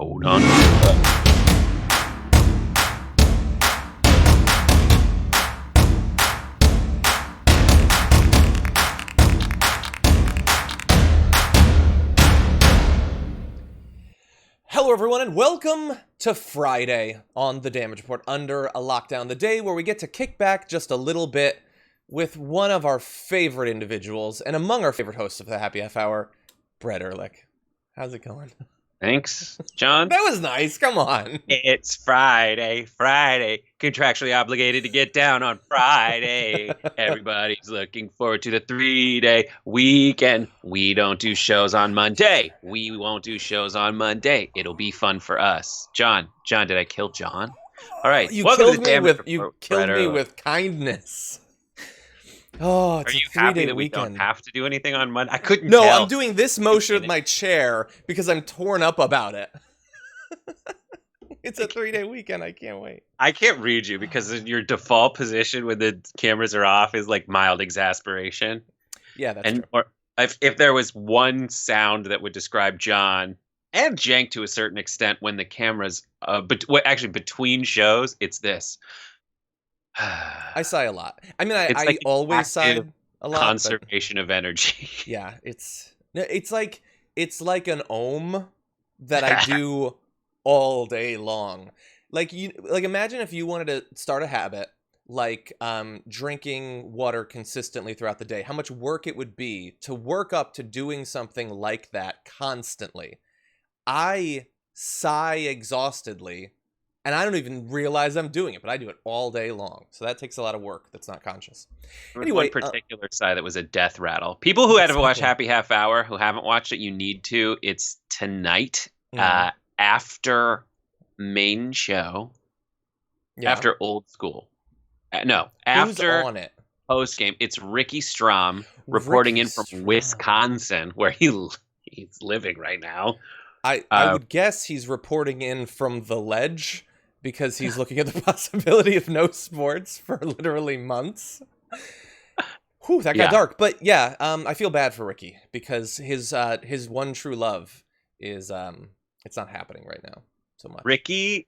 Hold on. Hello everyone and welcome to Friday on the Damage Report under a lockdown, the day where we get to kick back just a little bit with one of our favorite individuals and among our favorite hosts of the Happy Half Hour, Brett Erlich. How's it going? Thanks, John. That was nice, come on. It's Friday. Contractually obligated to get down on Friday. Everybody's looking forward to the 3-day weekend. We don't do shows on Monday. We won't do shows on Monday. It'll be fun for us. John, did I kill John? All right. You welcome killed to the me Damage with Report, with kindness. Oh, it's Are you a 3-day happy that we weekend. don't have to do anything on Monday? I couldn't No, tell. I'm doing this motion with my chair because I'm torn up about it. It's a 3-day weekend. I can't wait. I can't read you because your default position when the cameras are off is like mild exasperation. Yeah, that's true. Or if there was one sound that would describe John and Jank to a certain extent when the cameras, actually between shows, it's this. I sigh a lot. I mean, I like always sigh active a lot. Conservation of energy. Yeah, it's like an ohm that I do all day long. Like imagine if you wanted to start a habit like drinking water consistently throughout the day. How much work it would be to work up to doing something like that constantly. I sigh exhaustedly. And I don't even realize I'm doing it, but I do it all day long. So that takes a lot of work that's not conscious. Anyway, one particular side that was a death rattle. People who had to watch Happy Half Hour, who haven't watched it, you need to. It's tonight after main show, after old school. After Who's on it? Post game. It's Ricky Strom reporting in from Wisconsin, where he's living right now. I would guess he's reporting in from the ledge because he's looking at the possibility of no sports for literally months. Whew, that got dark. But yeah, I feel bad for Ricky because his one true love is it's not happening right now so much. Ricky,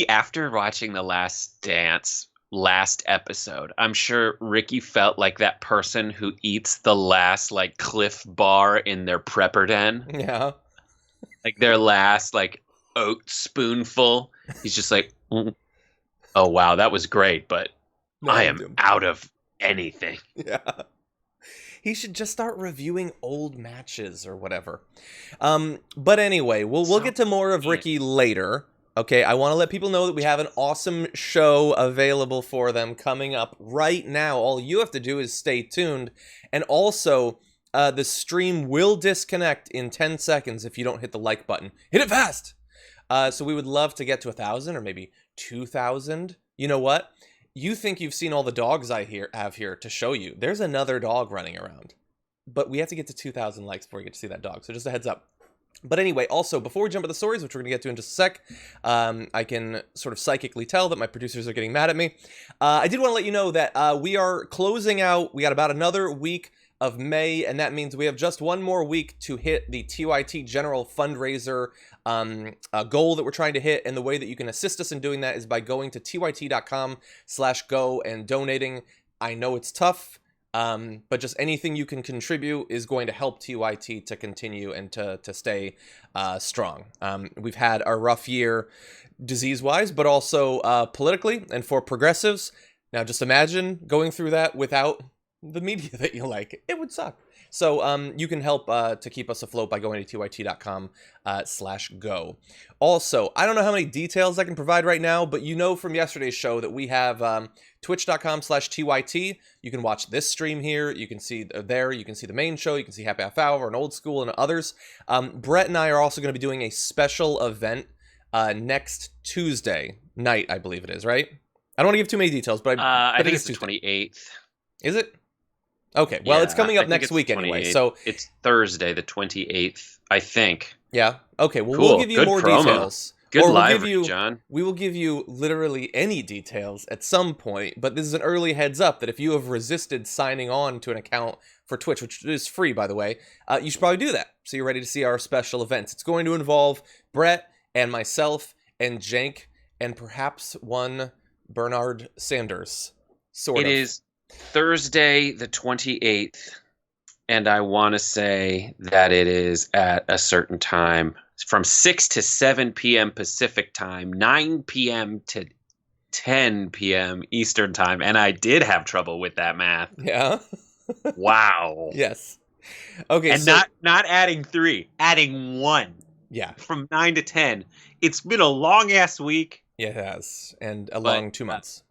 after watching The Last Dance last episode, I'm sure Ricky felt like that person who eats the last like Cliff Bar in their prepper den. Yeah. Like their last like oat spoonful. He's just like, oh wow, that was great, but I am out of anything. Yeah. He should just start reviewing old matches or whatever. But anyway, we'll get to more of Ricky later. Okay, I want to let people know that we have an awesome show available for them coming up right now. All you have to do is stay tuned. And also, the stream will disconnect in 10 seconds if you don't hit the like button. Hit it fast! So we would love to get to 1,000 or maybe 2,000. You know what? You think you've seen all the dogs I have here to show you. There's another dog running around. But we have to get to 2,000 likes before we get to see that dog. So just a heads up. But anyway, also, before we jump into the stories, which we're going to get to in just a sec, I can sort of psychically tell that my producers are getting mad at me. I did want to let you know that we are closing out. We got about another week of May, and that means we have just one more week to hit the TYT General Fundraiser goal that we're trying to hit, and the way that you can assist us in doing that is by going to tyt.com/go and donating. I know it's tough, but just anything you can contribute is going to help TYT to continue and to stay strong. We've had a rough year disease-wise, but also politically and for progressives. Now just imagine going through that without the media that you like. It would suck. So you can help to keep us afloat by going to tyt.com/go. Also, I don't know how many details I can provide right now, but you know from yesterday's show that we have twitch.com/tyt. You can watch this stream here. You can see there. You can see the main show. You can see Happy Half Hour and Old School and others. Brett and I are also going to be doing a special event next Tuesday night, I believe it is, right? I don't want to give too many details, but I think it's the 28th. Is it? Okay, well, it's coming up next week anyway, so... It's Thursday, the 28th, I think. Yeah? Okay, well, cool. We'll give you Good more promo. details. Good live, John. We will give you literally any details at some point, but this is an early heads up that if you have resisted signing on to an account for Twitch, which is free, by the way, you should probably do that, so you're ready to see our special events. It's going to involve Brett and myself and Jank and perhaps one Bernard Sanders. It is Thursday the 28th, and I want to say that it is at a certain time from 6 to 7 p.m. Pacific time, 9 p.m. to 10 p.m. Eastern time, and I did have trouble with that math. Yeah. Wow. Yes. Okay. And not adding 3, adding 1. Yeah. From 9 to 10. It's been a long ass week. Yeah, it has, and a long 2 months.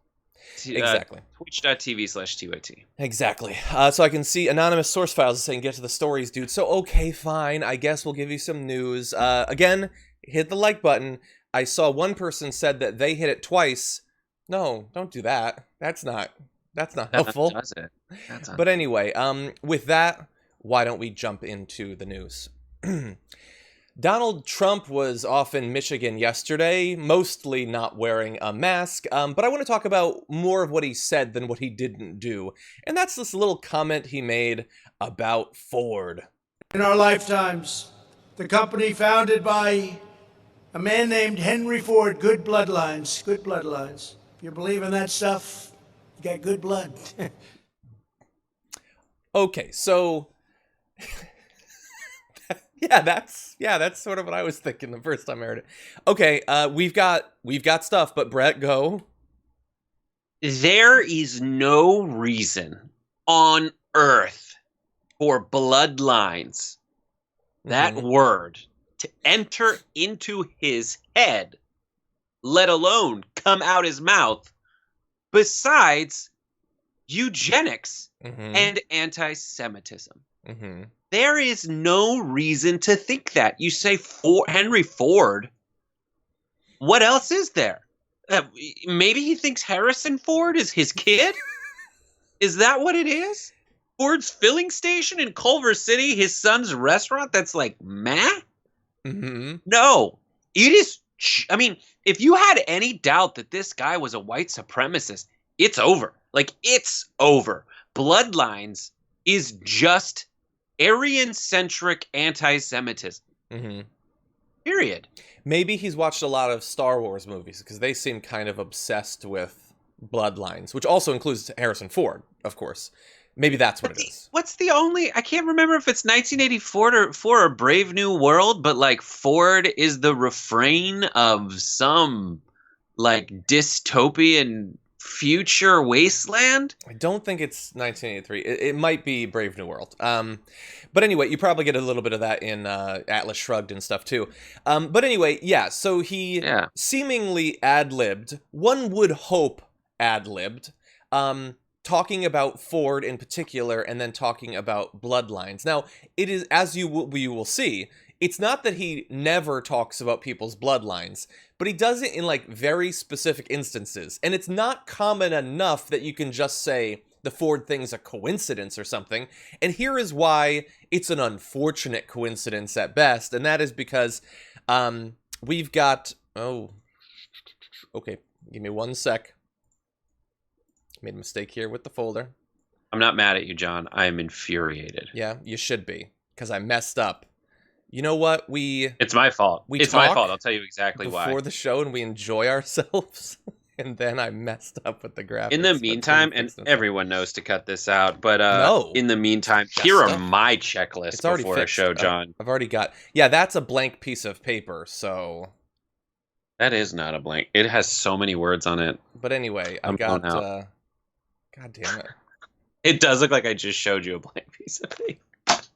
Exactly. Twitch.tv/TYT. Exactly. So I can see anonymous source files saying get to the stories, dude. So, okay, fine. I guess we'll give you some news. Again, hit the like button. I saw one person said that they hit it twice. No, don't do that. That's not helpful. Does it? But anyway, with that, why don't we jump into the news? Donald Trump was off in Michigan yesterday, mostly not wearing a mask, but I want to talk about more of what he said than what he didn't do, and that's this little comment he made about Ford. In our lifetimes, the company founded by a man named Henry Ford, good bloodlines, good bloodlines. If you believe in that stuff, you got good blood. Okay, so... Yeah, that's sort of what I was thinking the first time I heard it. Okay, we've got stuff, but Brett, go. There is no reason on earth for bloodlines, that word, to enter into his head, let alone come out his mouth, besides eugenics and anti-Semitism. There is no reason to think that. You say Henry Ford. What else is there? Maybe he thinks Harrison Ford is his kid? Is that what it is? Ford's filling station in Culver City, his son's restaurant that's like, meh? No. It is... I mean, if you had any doubt that this guy was a white supremacist, it's over. Like, it's over. Bloodlines is just... Aryan-centric anti-Semitism. Period. Maybe he's watched a lot of Star Wars movies, because they seem kind of obsessed with bloodlines, which also includes Harrison Ford, of course. Maybe that's what it is. What's the only... I can't remember if it's 1984 or A Brave New World, but, like, Ford is the refrain of some, like, dystopian... future wasteland? I don't think it's 1983. It might be Brave New World. But anyway, you probably get a little bit of that in Atlas Shrugged and stuff too. But anyway, yeah, so he seemingly ad-libbed, one would hope ad-libbed, talking about Ford in particular and then talking about bloodlines. Now, it is, as you will see, it's not that he never talks about people's bloodlines, but he does it in, like, very specific instances. And it's not common enough that you can just say the Ford thing's a coincidence or something. And here is why it's an unfortunate coincidence at best. And that is because we've got... Oh, okay. Give me 1 sec. Made a mistake here with the folder. I'm not mad at you, John. I am infuriated. Yeah, you should be, because I messed up. You know what? It's my fault. It's my fault. I'll tell you exactly why. Before the show, and we enjoy ourselves, and then I messed up with the graphics. In the meantime, and everyone knows to cut this out, but in the meantime, here are my checklists before a show, John. I've already got... Yeah, that's a blank piece of paper, so... That is not a blank. It has so many words on it. But anyway, I got... God damn it. It does look like I just showed you a blank piece of paper.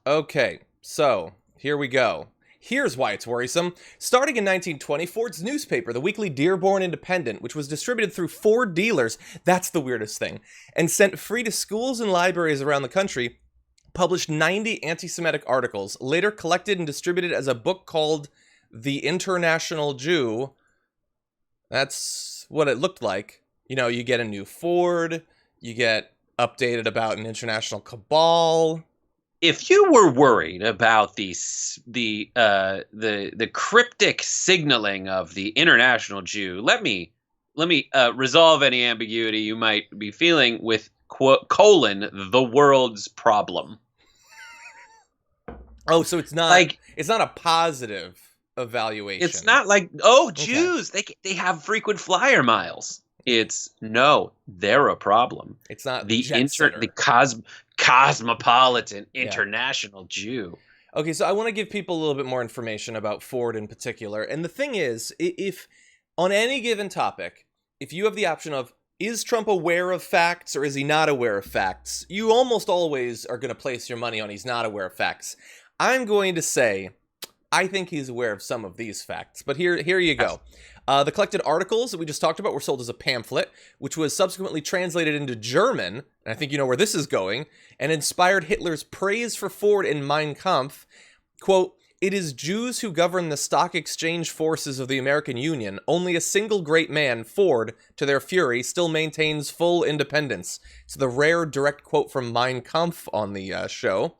Okay, so... Here we go. Here's why it's worrisome. Starting in 1920, Ford's newspaper, the weekly Dearborn Independent, which was distributed through Ford dealers, that's the weirdest thing, and sent free to schools and libraries around the country, published 90 anti-Semitic articles, later collected and distributed as a book called The International Jew. That's what it looked like. You know, you get a new Ford, you get updated about an international cabal... If you were worried about the cryptic signaling of the international Jew, let me resolve any ambiguity you might be feeling with the world's problem. Oh, so it's not like, it's not a positive evaluation. It's not like, oh, Jews, they have frequent flyer miles. It's no, they're a problem. It's not the jet-setter. cosmopolitan international Jew. Okay, so I want to give people a little bit more information about Ford in particular. And the thing is, if on any given topic, if you have the option of, is Trump aware of facts or is he not aware of facts, you almost always are going to place your money on he's not aware of facts. I'm going to say, I think he's aware of some of these facts. But here you go. The collected articles that we just talked about were sold as a pamphlet, which was subsequently translated into German, and I think you know where this is going, and inspired Hitler's praise for Ford in Mein Kampf. Quote, "It is Jews who govern the stock exchange forces of the American Union. Only a single great man, Ford, to their fury, still maintains full independence." It's the rare direct quote from Mein Kampf on the show.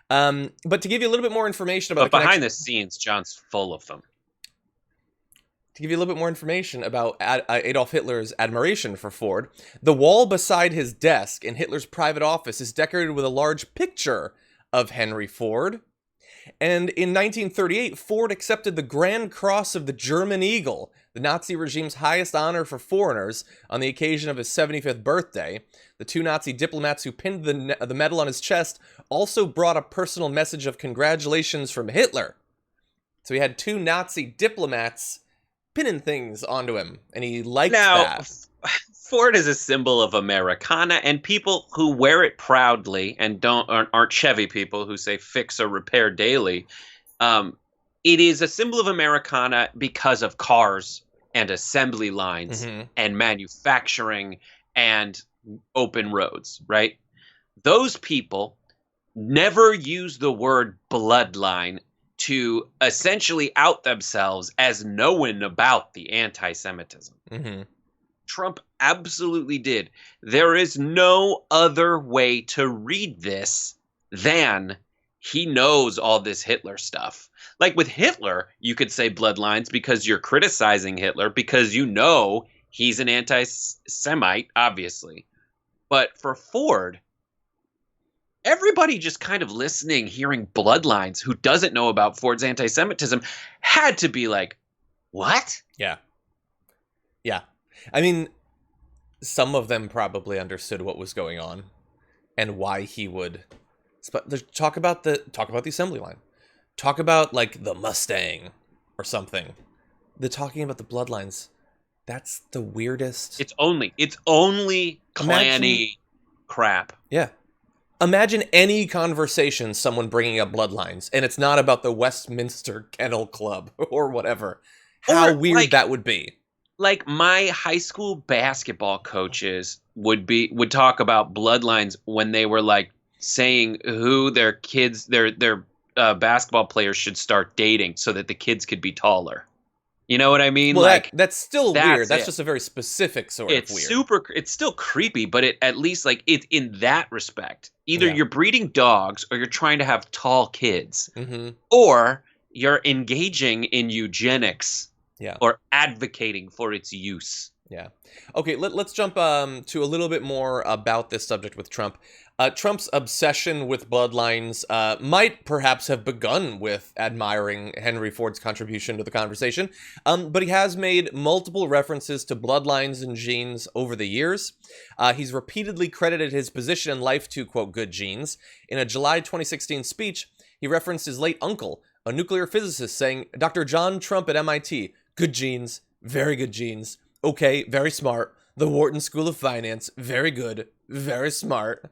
But to give you a little bit more information about behind the scenes, John's full of them. To give you a little bit more information about Adolf Hitler's admiration for Ford, the wall beside his desk in Hitler's private office is decorated with a large picture of Henry Ford. And in 1938, Ford accepted the Grand Cross of the German Eagle, the Nazi regime's highest honor for foreigners, on the occasion of his 75th birthday. The two Nazi diplomats who pinned the medal on his chest also brought a personal message of congratulations from Hitler. So he had two Nazi diplomats pinning things onto him, and he liked that. Ford is a symbol of Americana, and people who wear it proudly and aren't Chevy people who say fix or repair daily. It is a symbol of Americana because of cars and assembly lines and manufacturing and open roads, right? Those people never use the word bloodline to essentially out themselves as knowing about the anti-Semitism. Trump absolutely did. There is no other way to read this than he knows all this Hitler stuff. Like with Hitler, you could say bloodlines because you're criticizing Hitler because you know he's an anti-Semite, obviously. But for Ford, everybody just kind of listening, hearing bloodlines who doesn't know about Ford's anti-Semitism had to be like, what? Yeah. I mean, some of them probably understood what was going on and why he would talk about the assembly line. Talk about like the Mustang or something. The talking about the bloodlines. That's the weirdest. It's only clanny crap. Yeah. Imagine any conversation someone bringing up bloodlines, and it's not about the Westminster Kennel Club or whatever. How weird that would be. Like my high school basketball coaches would talk about bloodlines when they were like saying who their kids, their basketball players should start dating so that the kids could be taller. You know what I mean? Well, like that's still weird. That's just a very specific sort of weird. It's still creepy, but at least like it's in that respect. Either you're breeding dogs or you're trying to have tall kids, or you're engaging in eugenics. Or advocating for its use. Yeah. Okay, let's jump to a little bit more about this subject with Trump. Trump's obsession with bloodlines might perhaps have begun with admiring Henry Ford's contribution to the conversation, but he has made multiple references to bloodlines and genes over the years. He's repeatedly credited his position in life to, quote, good genes. In a July 2016 speech, he referenced his late uncle, a nuclear physicist, saying, Dr. John Trump at MIT, good genes, very good genes. Okay, very smart. The Wharton School of Finance, very good, very smart.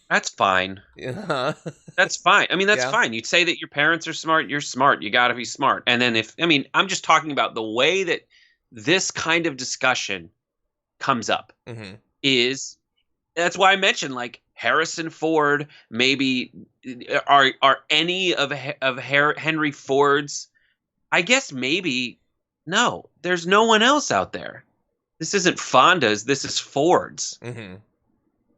That's fine. That's fine. I mean, that's fine. You'd say that your parents are smart, you're smart, you gotta be smart. And then I'm just talking about the way that this kind of discussion comes up is, that's why I mentioned like Harrison Ford, maybe are any of Henry Ford's, I guess maybe. No, there's no one else out there. This isn't Fonda's. This is Ford's.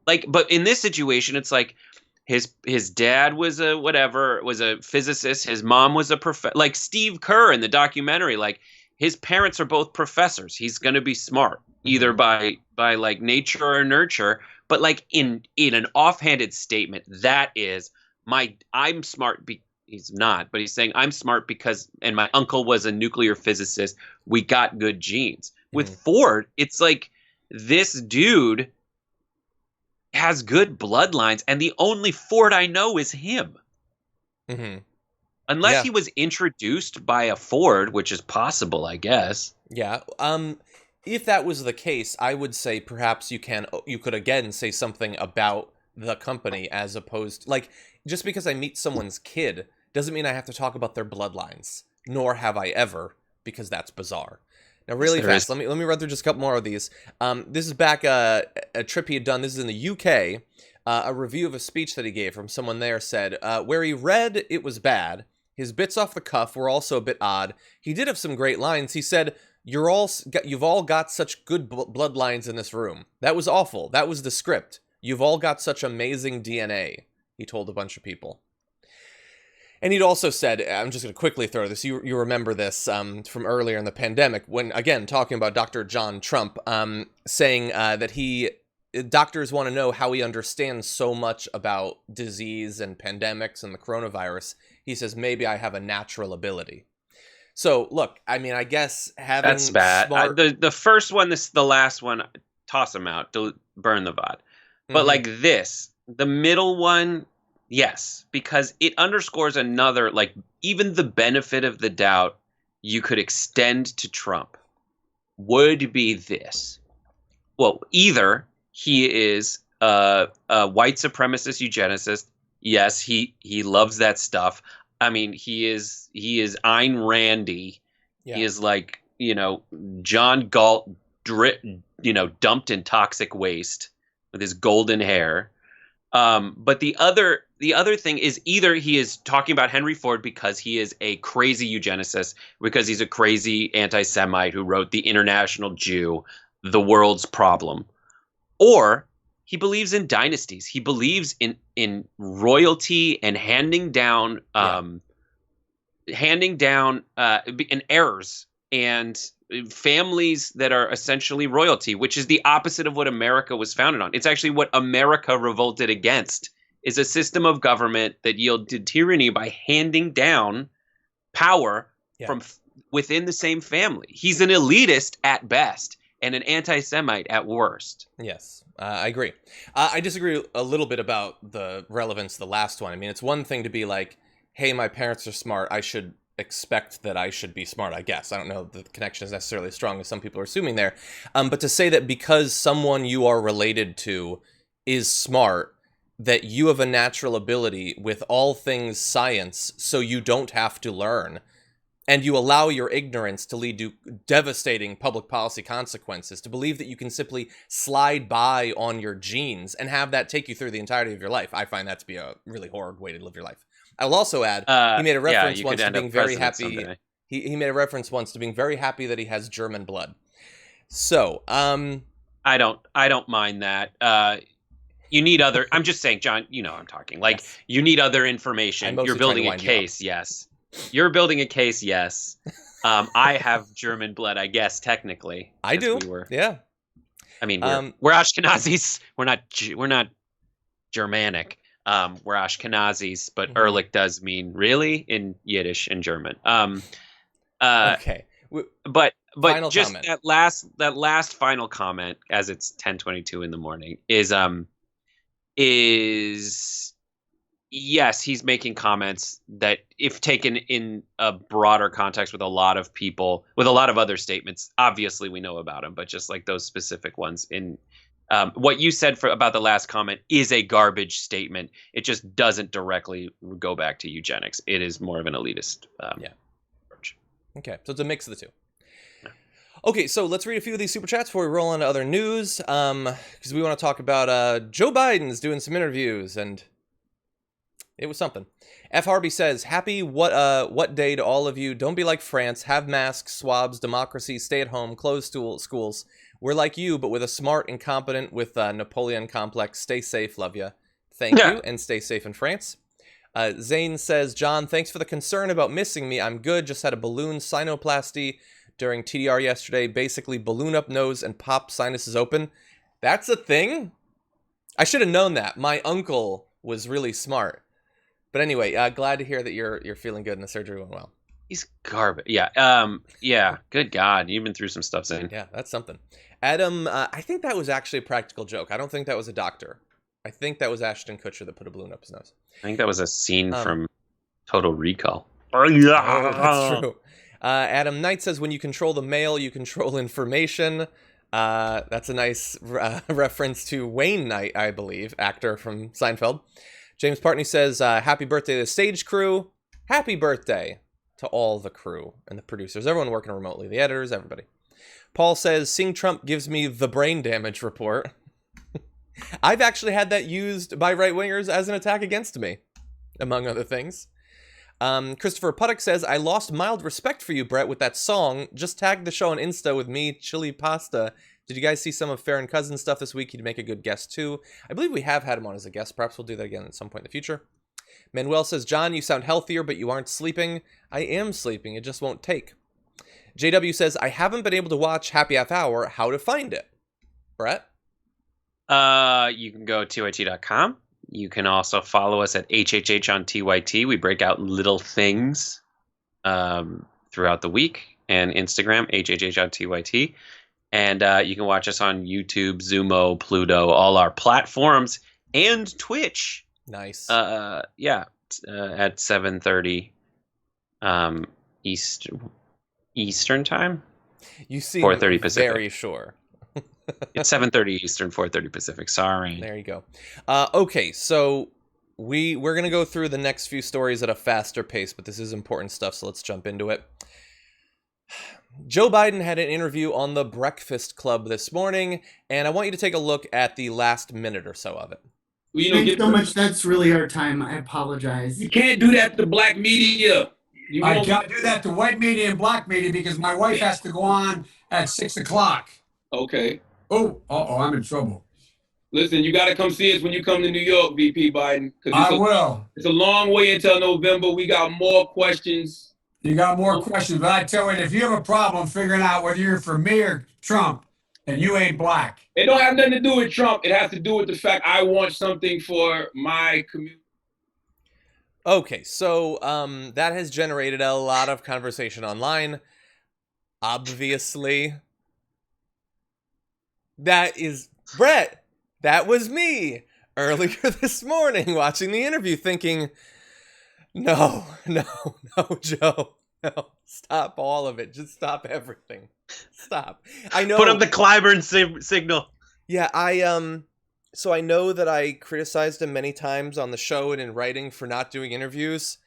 Like, but in this situation, it's like his dad was a physicist. His mom was a professor. Like Steve Kerr in the documentary, like his parents are both professors. He's going to be smart either by like nature or nurture. But like in an offhanded statement, that is I'm smart. he's not, but he's saying I'm smart because, and my uncle was a nuclear physicist. We got good genes. With Ford, it's like this dude has good bloodlines, and the only Ford I know is him. Unless he was introduced by a Ford, which is possible, I guess. Yeah. If that was the case, I would say perhaps you could again say something about the company as opposed, like, just because I meet someone's kid doesn't mean I have to talk about their bloodlines, nor have I ever, because that's bizarre. Now, really fast, let me run through just a couple more of these. This is back a trip he had done. This is in the UK. A review of a speech that he gave from someone there said, where he read it was bad. His bits off the cuff were also a bit odd. He did have some great lines. He said, you've all got such good bloodlines in this room. That was awful. That was the script. You've all got such amazing DNA, he told a bunch of people. And he'd also said, I'm just going to quickly throw this, you remember this from earlier in the pandemic, when, again, talking about Dr. John Trump, saying that doctors want to know how he understands so much about disease and pandemics and the coronavirus. He says, maybe I have a natural ability. So, look, I mean, I guess having That's bad. The first one, the last one, toss them out, burn the VOD. But like this, the middle one, yes, because it underscores another, like, even the benefit of the doubt you could extend to Trump would be this. Well, either he is a white supremacist eugenicist. Yes, he loves that stuff. I mean, he is Ayn Randy. Yeah. He is like, John Galt, dumped in toxic waste with his golden hair. But the other thing is either he is talking about Henry Ford because he is a crazy eugenicist, because he's a crazy anti-Semite who wrote The International Jew, The World's Problem, or he believes in dynasties. He believes in royalty and handing down and heirs and families that are essentially royalty, which is the opposite of what America was founded on. It's actually what America revolted against, is a system of government that yielded tyranny by handing down power from within the same family. He's an elitist at best and an anti-Semite at worst. Yes, I agree. I disagree a little bit about the relevance of the last one. I mean, it's one thing to be like, hey, my parents are smart, I should expect that I should be smart, I guess. I don't know if the connection is necessarily as strong as some people are assuming there. But to say that because someone you are related to is smart, that you have a natural ability with all things science, so you don't have to learn, and you allow your ignorance to lead to devastating public policy consequences, to believe that you can simply slide by on your genes and have that take you through the entirety of your life, I find that to be a really horrid way to live your life. I'll also add, he made a reference once to being very happy. He made a reference once to being very happy that he has German blood. So, I don't mind that. You need other. I'm just saying, John. I'm talking like yes. You need other information. You're building a case, yes. You're building a case, yes. I have German blood, I guess. Technically, I do. Yeah. I mean, we're Ashkenazis. We're not Germanic. We're Ashkenazis, but Erlich does mean really in Yiddish and German. Okay. But final just comment. that last final comment, as it's 10:22 in the morning, is yes, he's making comments that, if taken in a broader context with a lot of people, with a lot of other statements, obviously we know about him, but just like those specific ones in. What you said about the last comment is a garbage statement. It just doesn't directly go back to eugenics. It is more of an elitist approach. Okay, so it's a mix of the two. Yeah. Okay, so let's read a few of these super chats before we roll on to other news, because we want to talk about Joe Biden's doing some interviews, and it was something. F. Harvey says, happy what day to all of you. Don't be like France. Have masks, swabs, democracy, stay at home, close schools. We're like you, but with a smart, incompetent, with Napoleon complex. Stay safe, love ya. Thank you, and stay safe in France. Zane says, John, thanks for the concern about missing me. I'm good, just had a balloon sinoplasty during TDR yesterday. Basically, balloon up nose and pop sinuses open. That's a thing? I should have known that. My uncle was really smart. But anyway, glad to hear that you're feeling good and the surgery went well. He's garbage. Yeah. Yeah. Good God, you've been through some stuff, Zane. Yeah, that's something. Adam, I think that was actually a practical joke. I don't think that was a doctor. I think that was Ashton Kutcher that put a balloon up his nose. I think that was a scene from Total Recall. Oh, that's true. Adam Knight says, when you control the mail, you control information. That's a nice reference to Wayne Knight, I believe, actor from Seinfeld. James Partney says, happy birthday to the stage crew. Happy birthday to all the crew and the producers, everyone working remotely, the editors, everybody. Paul says, seeing Trump gives me the brain damage report. I've actually had that used by right-wingers as an attack against me, among other things. Christopher Puttock says, I lost mild respect for you, Brett, with that song. Just tagged the show on Insta with me, Chili Pasta. Did you guys see some of Farron Cousins' stuff this week? He'd make a good guest, too. I believe we have had him on as a guest. Perhaps we'll do that again at some point in the future. Manuel says, John, you sound healthier, but you aren't sleeping. I am sleeping. It just won't take. JW says, I haven't been able to watch Happy Half Hour. How to find it? Brett? You can go to tyt.com. You can also follow us at HHH on TYT. We break out little things throughout the week. And Instagram, HHH on TYT. And you can watch us on YouTube, Zumo, Pluto, all our platforms, and Twitch. Nice. At 7:30 Eastern time. You seem 4:30 Pacific. Very sure. It's 7:30 Eastern, 4:30 Pacific. Sorry. There you go. Okay, so we're gonna go through the next few stories at a faster pace, but this is important stuff, so let's jump into it. Joe Biden had an interview on the Breakfast Club this morning, and I want you to take a look at the last minute or so of it. Well, Thanks so much. That's really our time. I apologize. You can't do that to black media. I can't do that to white media and black media because my wife has to go on at 6 o'clock. Okay. Oh, I'm in trouble. Listen, you got to come see us when you come to New York, VP Biden. I will. It's a long way until November. We got more questions. You got more questions, but I tell you, if you have a problem figuring out whether you're for me or Trump, and you ain't black. It don't have nothing to do with Trump. It has to do with the fact I want something for my community. Okay, so that has generated a lot of conversation online. Obviously. That is Brett. That was me earlier this morning watching the interview thinking, no, Joe. No, stop all of it. Just stop everything. Stop. I know. Put up the Clyburn signal. Yeah, so I know that I criticized him many times on the show and in writing for not doing interviews.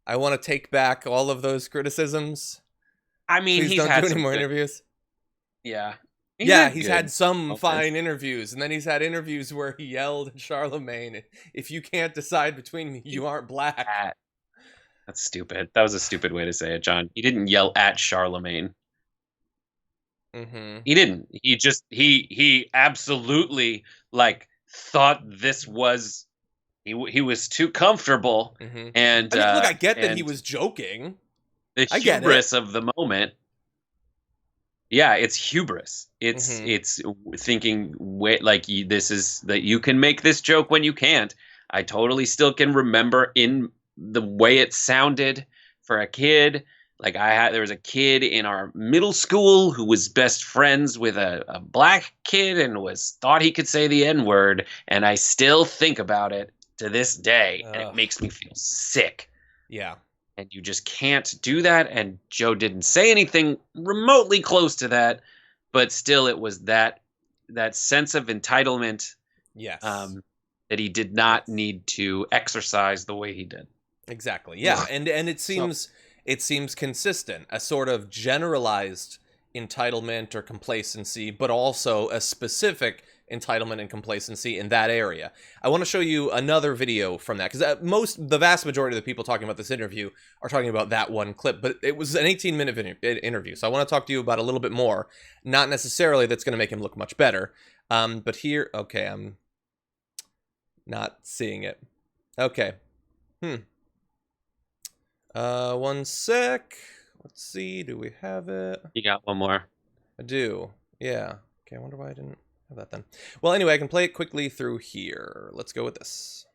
I want to take back all of those criticisms. I mean, Please don't do any more interviews. Yeah. He's had some fine interviews, and then he's had interviews where he yelled at Charlamagne, if you can't decide between me, you aren't black. That's stupid. That was a stupid way to say it, John. He didn't yell at Charlamagne. Mm-hmm. He didn't. He just he absolutely thought this was he was too comfortable. Mm-hmm. And I mean, look, I get that he was joking. The hubris of the moment. Yeah, it's hubris. It's thinking this is that you can make this joke when you can't. I totally still can remember in the way it sounded for a kid. There was a kid in our middle school who was best friends with a black kid and thought he could say the N-word, and I still think about it to this day, and it makes me feel sick. Yeah. And you just can't do that, and Joe didn't say anything remotely close to that, but still it was that sense of entitlement. Yes. That he did not need to exercise the way he did. Exactly. Yeah, and it seems consistent, a sort of generalized entitlement or complacency, but also a specific entitlement and complacency in that area. I want to show you another video from that, because the vast majority of the people talking about this interview are talking about that one clip, but it was an 18-minute interview, so I want to talk to you about a little bit more. Not necessarily that's going to make him look much better, but here, okay, I'm not seeing it. Okay. One sec. Let's see. Do we have it? You got one more. I do. Yeah. Okay, I wonder why I didn't have that then. Well, anyway, I can play it quickly through here. Let's go with this.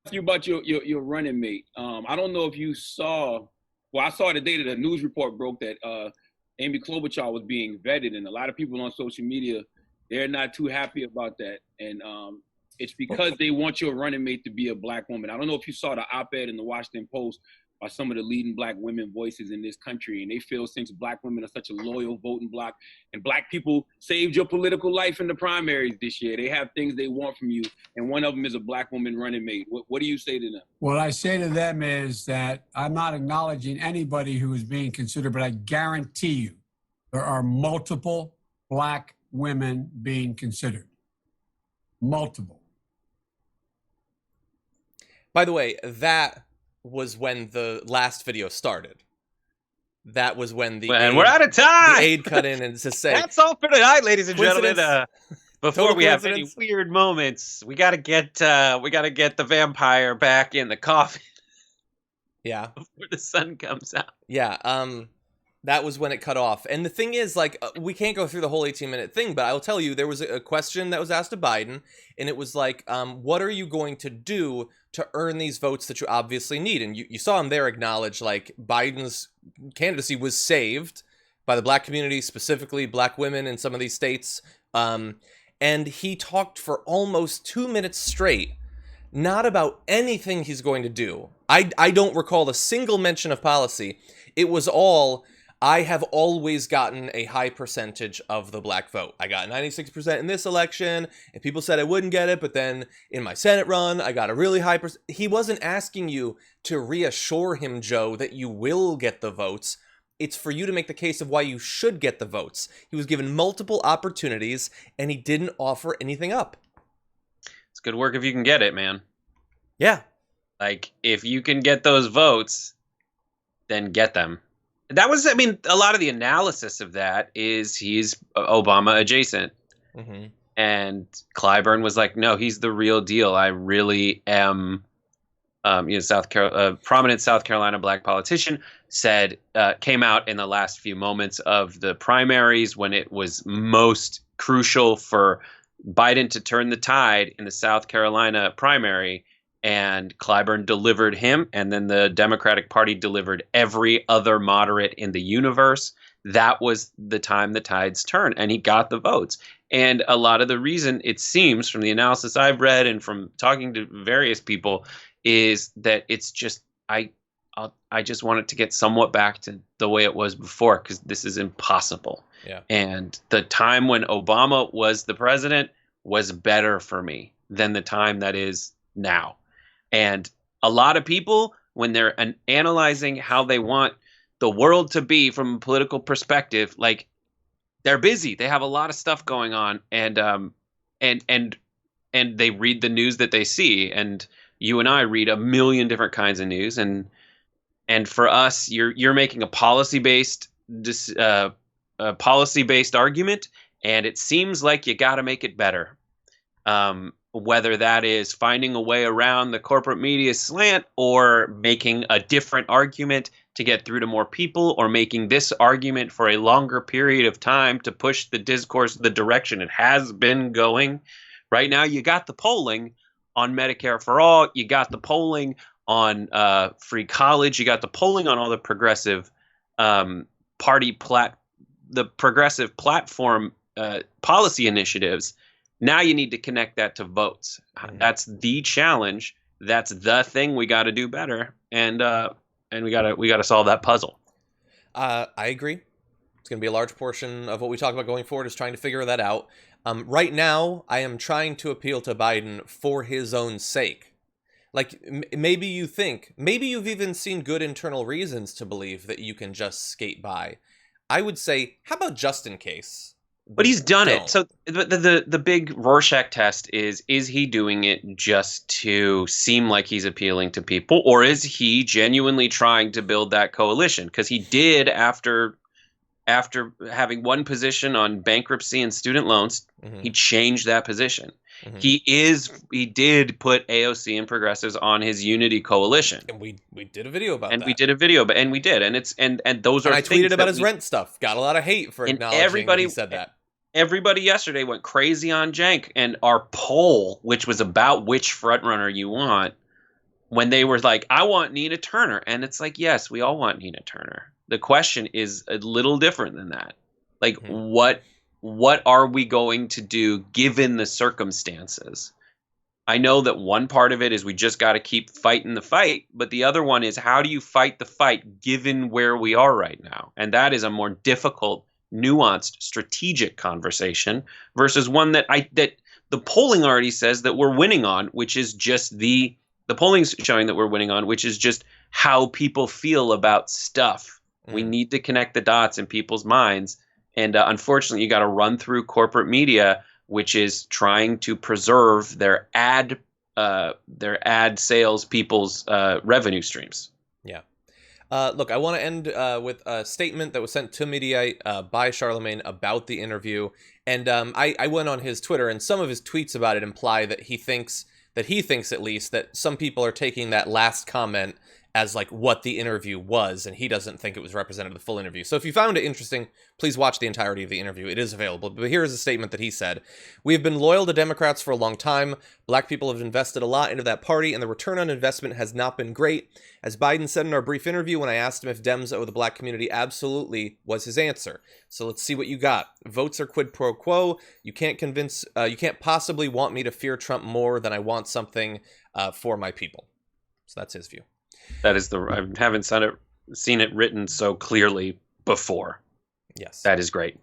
you about your running mate. I don't know if you saw. Well, I saw the day that a news report broke that Amy Klobuchar was being vetted, and a lot of people on social media, they're not too happy about that, and it's because they want your running mate to be a black woman. I don't know if you saw the op-ed in the Washington Post by some of the leading black women voices in this country, and they feel since black women are such a loyal voting bloc, and black people saved your political life in the primaries this year, they have things they want from you, and one of them is a black woman running mate. What do you say to them? What I say to them is that I'm not acknowledging anybody who is being considered, but I guarantee you there are multiple black women being considered. Multiple. By the way, that was when the last video started. That was when the And we're out of time. The aide cut in and to say that's all for tonight, ladies and gentlemen. Before Total we have any coincidence. weird moments, we gotta get the vampire back in the coffin yeah. before the sun comes out. Yeah, that was when it cut off. And the thing is, like, we can't go through the whole 18-minute thing, but I will tell you, there was a question that was asked to Biden, and it was like, what are you going to do to earn these votes that you obviously need? And you saw him there acknowledge, like, Biden's candidacy was saved by the black community, specifically black women in some of these states. And he talked for almost 2 minutes straight, not about anything he's going to do. I don't recall a single mention of policy. It was all, I have always gotten a high percentage of the black vote. I got 96% in this election, and people said I wouldn't get it, but then in my Senate run, I got a really high percent. He wasn't asking you to reassure him, Joe, that you will get the votes. It's for you to make the case of why you should get the votes. He was given multiple opportunities, and he didn't offer anything up. It's good work if you can get it, man. Yeah. Like, if you can get those votes, then get them. That was, I mean, a lot of the analysis of that is he's Obama adjacent. Mm-hmm. And Clyburn was like, no, he's the real deal. I really am, prominent South Carolina black politician said, came out in the last few moments of the primaries when it was most crucial for Biden to turn the tide in the South Carolina primary. And Clyburn delivered him, and then the Democratic Party delivered every other moderate in the universe. That was the time the tides turned, and he got the votes. And a lot of the reason, it seems, from the analysis I've read and from talking to various people, is that it's just I just want it to get somewhat back to the way it was before, because this is impossible. Yeah. And the time when Obama was the president was better for me than the time that is now. And a lot of people, when they're analyzing how they want the world to be from a political perspective, like, they're busy. They have a lot of stuff going on, and they read the news that they see. And you and I read a million different kinds of news. And for us, you're making a policy-based argument, and it seems like you got to make it better. Whether that is finding a way around the corporate media slant, or making a different argument to get through to more people, or making this argument for a longer period of time to push the discourse the direction it has been going. Right now, you got the polling on Medicare for all. You got the polling on free college. You got the polling on all the progressive the progressive platform policy initiatives. Now you need to connect that to votes. That's the challenge. That's the thing we got to do better, and we got to solve that puzzle. I agree. It's going to be a large portion of what we talk about going forward is trying to figure that out. Right now, I am trying to appeal to Biden for his own sake. Like, maybe you've even seen good internal reasons to believe that you can just skate by. I would say, how about just in case? But he's done it. So the big Rorschach test is he doing it just to seem like he's appealing to people, or is he genuinely trying to build that coalition? Because he did, after having one position on bankruptcy and student loans, he changed that position. He did put AOC and progressives on his unity coalition, and we did a video about that. We did a video, and we did, and it's and those are. And I tweeted about his rent stuff. Got a lot of hate for acknowledging he said that. Everybody yesterday went crazy on Jank, and our poll, which was about which frontrunner you want, when they were like, I want Nina Turner. And it's like, yes, we all want Nina Turner. The question is a little different than that. Like, what are we going to do given the circumstances? I know that one part of it is we just got to keep fighting the fight, but the other one is, how do you fight the fight given where we are right now? And that is a more difficult, nuanced, strategic conversation versus one that the polling already says that we're winning on, which is just the polling's showing that we're winning on, which is just how people feel about stuff. We need to connect the dots in people's minds. And unfortunately, you got to run through corporate media, which is trying to preserve their ad sales people's revenue streams. Yeah. Look, I want to end with a statement that was sent to media by Charlamagne about the interview. And I went on his Twitter, and some of his tweets about it imply that he thinks at least that some people are taking that last comment as like what the interview was, and he doesn't think it was representative of the full interview. So if you found it interesting, please watch the entirety of the interview. It is available. But here is a statement that he said. We have been loyal to Democrats for a long time. Black people have invested a lot into that party, and the return on investment has not been great. As Biden said in our brief interview, when I asked him if Dems owe the black community, absolutely was his answer. So let's see what you got. Votes are quid pro quo. You can't possibly want me to fear Trump more than I want something for my people. So that's his view. That is I haven't seen it written so clearly before. Yes. That is great.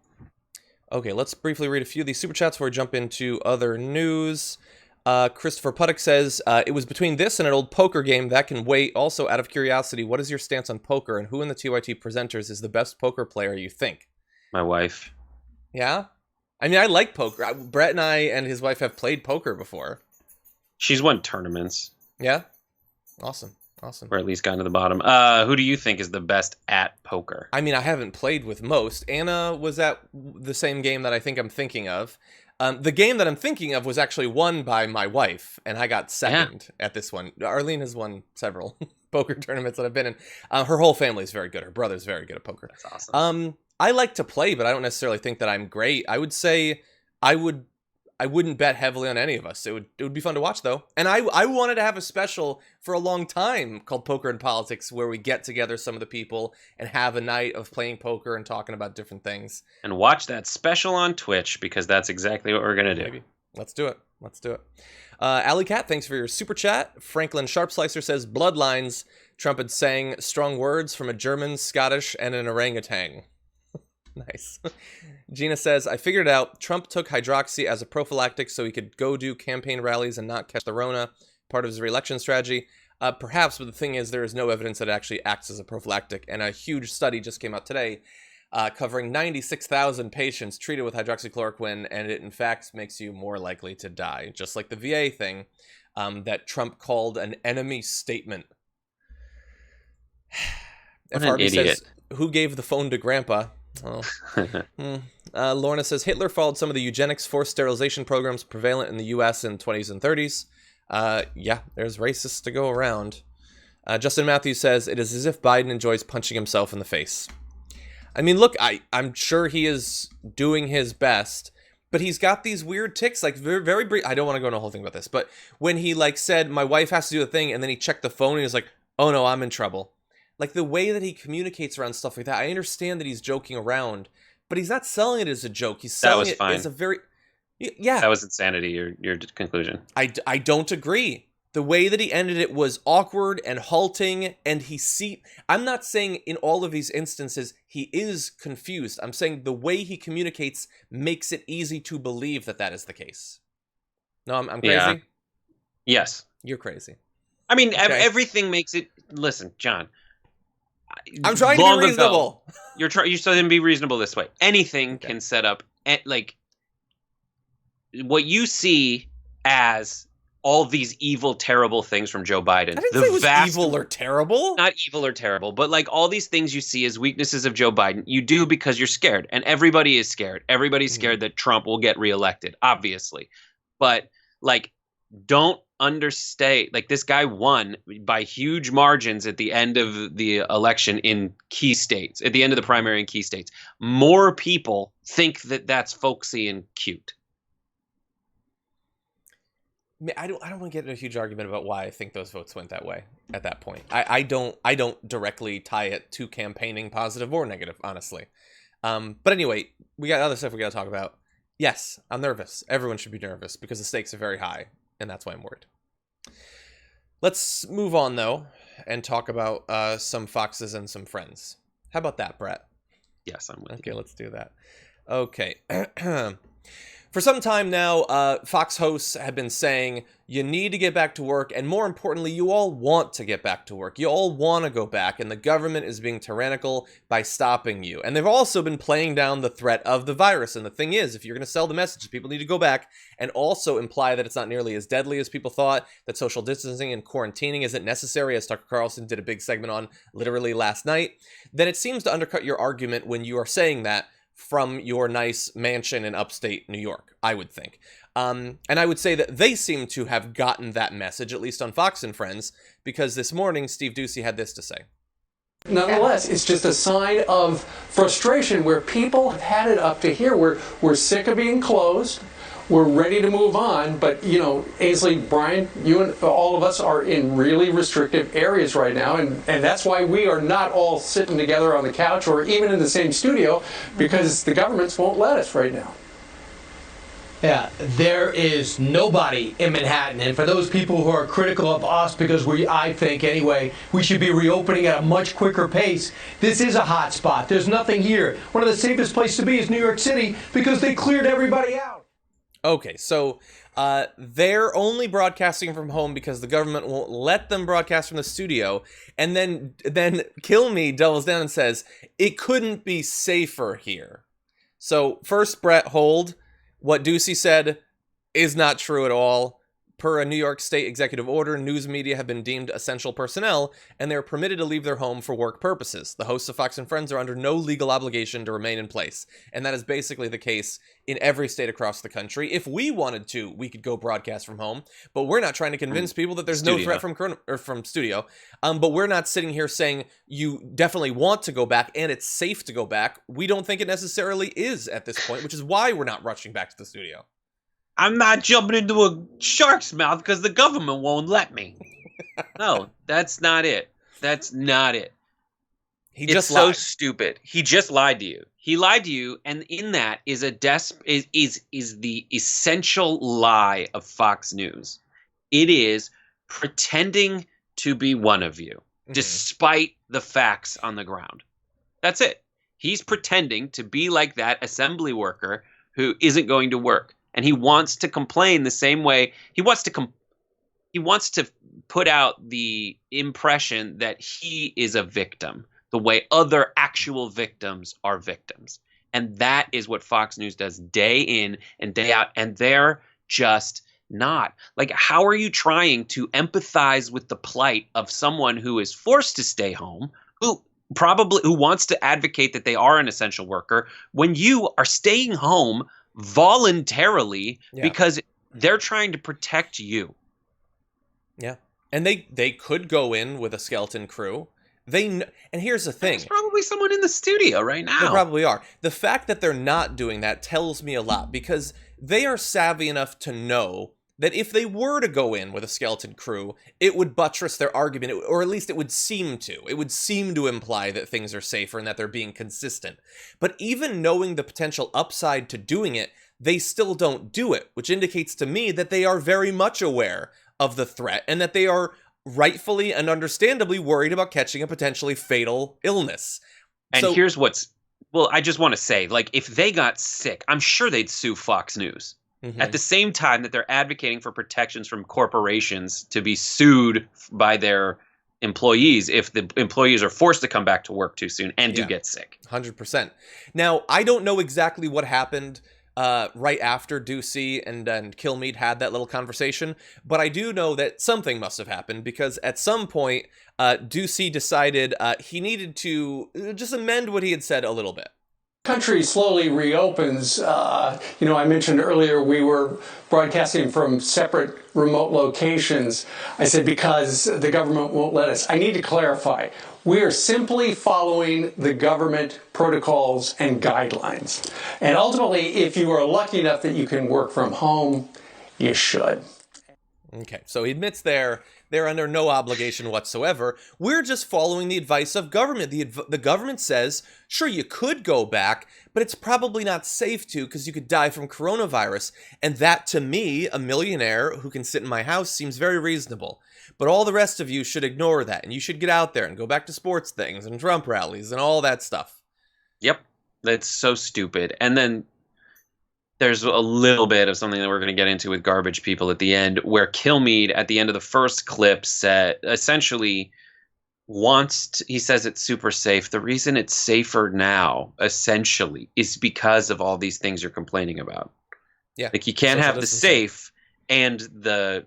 Okay, let's briefly read a few of these super chats before we jump into other news. Christopher Puttock says, it was between this and an old poker game that can wait. Also, out of curiosity, what is your stance on poker, and who in the TYT presenters is the best poker player you think? My wife. Yeah? I mean, I like poker. Brett and I and his wife have played poker before. She's won tournaments. Yeah? Awesome. Or at least gotten to the bottom. Who do you think is the best at poker? I mean, I haven't played with most. Anna was at the same game that I think I'm thinking of. The game that I'm thinking of was actually won by my wife, and I got second at this one. Arlene has won several poker tournaments that I've been in. Her whole family is very good. Her brother's very good at poker. That's awesome. I like to play, but I don't necessarily think that I'm great. I would say I wouldn't bet heavily on any of us. It would be fun to watch, though. And I wanted to have a special for a long time called Poker and Politics, where we get together some of the people and have a night of playing poker and talking about different things. And watch that special on Twitch, because that's exactly what we're going to do. Maybe. Let's do it. Alley Cat, thanks for your super chat. Franklin Sharpslicer says, Bloodlines, Trump had sang strong words from a German, Scottish, and an orangutan. Nice. Gina says, I figured it out. Trump took hydroxy as a prophylactic so he could go do campaign rallies and not catch the Rona, part of his re-election strategy. Perhaps, but the thing is, there is no evidence that it actually acts as a prophylactic. And a huge study just came out today covering 96,000 patients treated with hydroxychloroquine, and it in fact makes you more likely to die. Just like the VA thing that Trump called an enemy statement. What an idiot. Says, who gave the phone to Grandpa? Oh. Lorna says Hitler followed some of the eugenics forced sterilization programs prevalent in the U.S. in the 20s and 30s. Yeah, there's racists to go around. Justin Matthews says it is as if Biden enjoys punching himself in the face. I mean, look, I'm sure he is doing his best, but he's got these weird tics, like very brief. I don't want to go into a whole thing about this, but when he like said, my wife has to do a thing, and then he checked the phone and he was like, oh no, I'm in trouble. Like, the way that he communicates around stuff like that, I understand that he's joking around, but he's not selling it as a joke. He's selling it as a very... Yeah. That was insanity, your conclusion. I don't agree. The way that he ended it was awkward and halting, and I'm not saying in all of these instances he is confused. I'm saying the way he communicates makes it easy to believe that that is the case. No, I'm crazy? Yeah. Yes. You're crazy. I mean, okay. Everything makes it... Listen, John... I'm trying to be reasonable. You're trying to be reasonable this way. Anything can set up, like, what you see as all these evil, terrible things from Joe Biden. I didn't say it was evil or terrible. Not evil or terrible, but like all these things you see as weaknesses of Joe Biden, you do because you're scared, and everybody is scared. Everybody's scared that Trump will get reelected, obviously, but like, don't understate, like, this guy won by huge margins at the end of the election in key states, at the end of the primary in key states. More people think that that's folksy and cute. I don't want to get in a huge argument about why I think those votes went that way at that point. I don't directly tie it to campaigning, positive or negative, honestly. But anyway, we got other stuff we got to talk about. Yes, I'm nervous. Everyone should be nervous because the stakes are very high, and that's why I'm worried. Let's move on, though, and talk about some foxes and some friends. How about that, Brett? Yes, I'm with you. Okay, let's do that. Okay. For some time now, Fox hosts have been saying you need to get back to work, and more importantly, you all want to get back to work. You all want to go back, and the government is being tyrannical by stopping you. And they've also been playing down the threat of the virus. And the thing is, if you're going to sell the message, people need to go back and also imply that it's not nearly as deadly as people thought, that social distancing and quarantining isn't necessary, as Tucker Carlson did a big segment on literally last night, then it seems to undercut your argument when you are saying that from your nice mansion in upstate New York, I would think. And I would say that they seem to have gotten that message, at least on Fox and Friends, because this morning Steve Doocy had this to say. Nonetheless, it's just a sign of frustration where people have had it up to here. We're sick of being closed. We're ready to move on, but Ainsley, Brian, you and all of us are in really restrictive areas right now, and that's why we are not all sitting together on the couch or even in the same studio, because the governments won't let us right now. Yeah, there is nobody in Manhattan, and for those people who are critical of us, because I think anyway, we should be reopening at a much quicker pace, this is a hot spot. There's nothing here. One of the safest places to be is New York City, because they cleared everybody out. Okay, so they're only broadcasting from home because the government won't let them broadcast from the studio, and then Kill Me doubles down and says, it couldn't be safer here. So first, Brett, hold. What Doocy said is not true at all. Per a New York State executive order, news media have been deemed essential personnel, and they're permitted to leave their home for work purposes. The hosts of Fox and Friends are under no legal obligation to remain in place, and that is basically the case in every state across the country. If we wanted to, we could go broadcast from home, but we're not trying to convince people that there's no threat from studio. But we're not sitting here saying you definitely want to go back and it's safe to go back. We don't think it necessarily is at this point, which is why we're not rushing back to the studio. I'm not jumping into a shark's mouth because the government won't let me. No, that's not it. That's not it. It's so stupid. He just lied to you. He lied to you, and in that is is the essential lie of Fox News. It is pretending to be one of you, despite the facts on the ground. That's it. He's pretending to be like that assembly worker who isn't going to work. And he wants to complain the same way he wants to put out the impression that he is a victim, the way other actual victims are victims. And that is what Fox News does day in and day out. And they're just not. Like, how are you trying to empathize with the plight of someone who is forced to stay home, who wants to advocate that they are an essential worker, when you are staying home voluntarily because they're trying to protect you? Yeah. And they could go in with a skeleton crew. And here's the thing. There's probably someone in the studio right now. There probably are. The fact that they're not doing that tells me a lot, because they are savvy enough to know that if they were to go in with a skeleton crew, it would buttress their argument, or at least it would seem to. It would seem to imply that things are safer and that they're being consistent. But even knowing the potential upside to doing it, they still don't do it, which indicates to me that they are very much aware of the threat and that they are rightfully and understandably worried about catching a potentially fatal illness. And here's I just want to say, like, if they got sick, I'm sure they'd sue Fox News. At the same time that they're advocating for protections from corporations to be sued by their employees if the employees are forced to come back to work too soon and do get sick. 100%. Now, I don't know exactly what happened right after Doocy and Kilmeade had that little conversation, but I do know that something must have happened, because at some point, Doocy decided he needed to just amend what he had said a little bit. Country slowly reopens. I mentioned earlier we were broadcasting from separate remote locations. I said because the government won't let us. I need to clarify. We are simply following the government protocols and guidelines. And ultimately, if you are lucky enough that you can work from home, you should. Okay, so he admits they're under no obligation whatsoever. We're just following the advice of government. The government says, sure, you could go back, but it's probably not safe to because you could die from coronavirus. And that, to me, a millionaire who can sit in my house, seems very reasonable. But all the rest of you should ignore that, and you should get out there and go back to sports things and Trump rallies and all that stuff. Yep, that's so stupid. And then there's a little bit of something that we're going to get into with garbage people at the end, where Kilmeade at the end of the first clip said, essentially he says it's super safe. The reason it's safer now, essentially, is because of all these things you're complaining about. Yeah, like you can't have the safe and the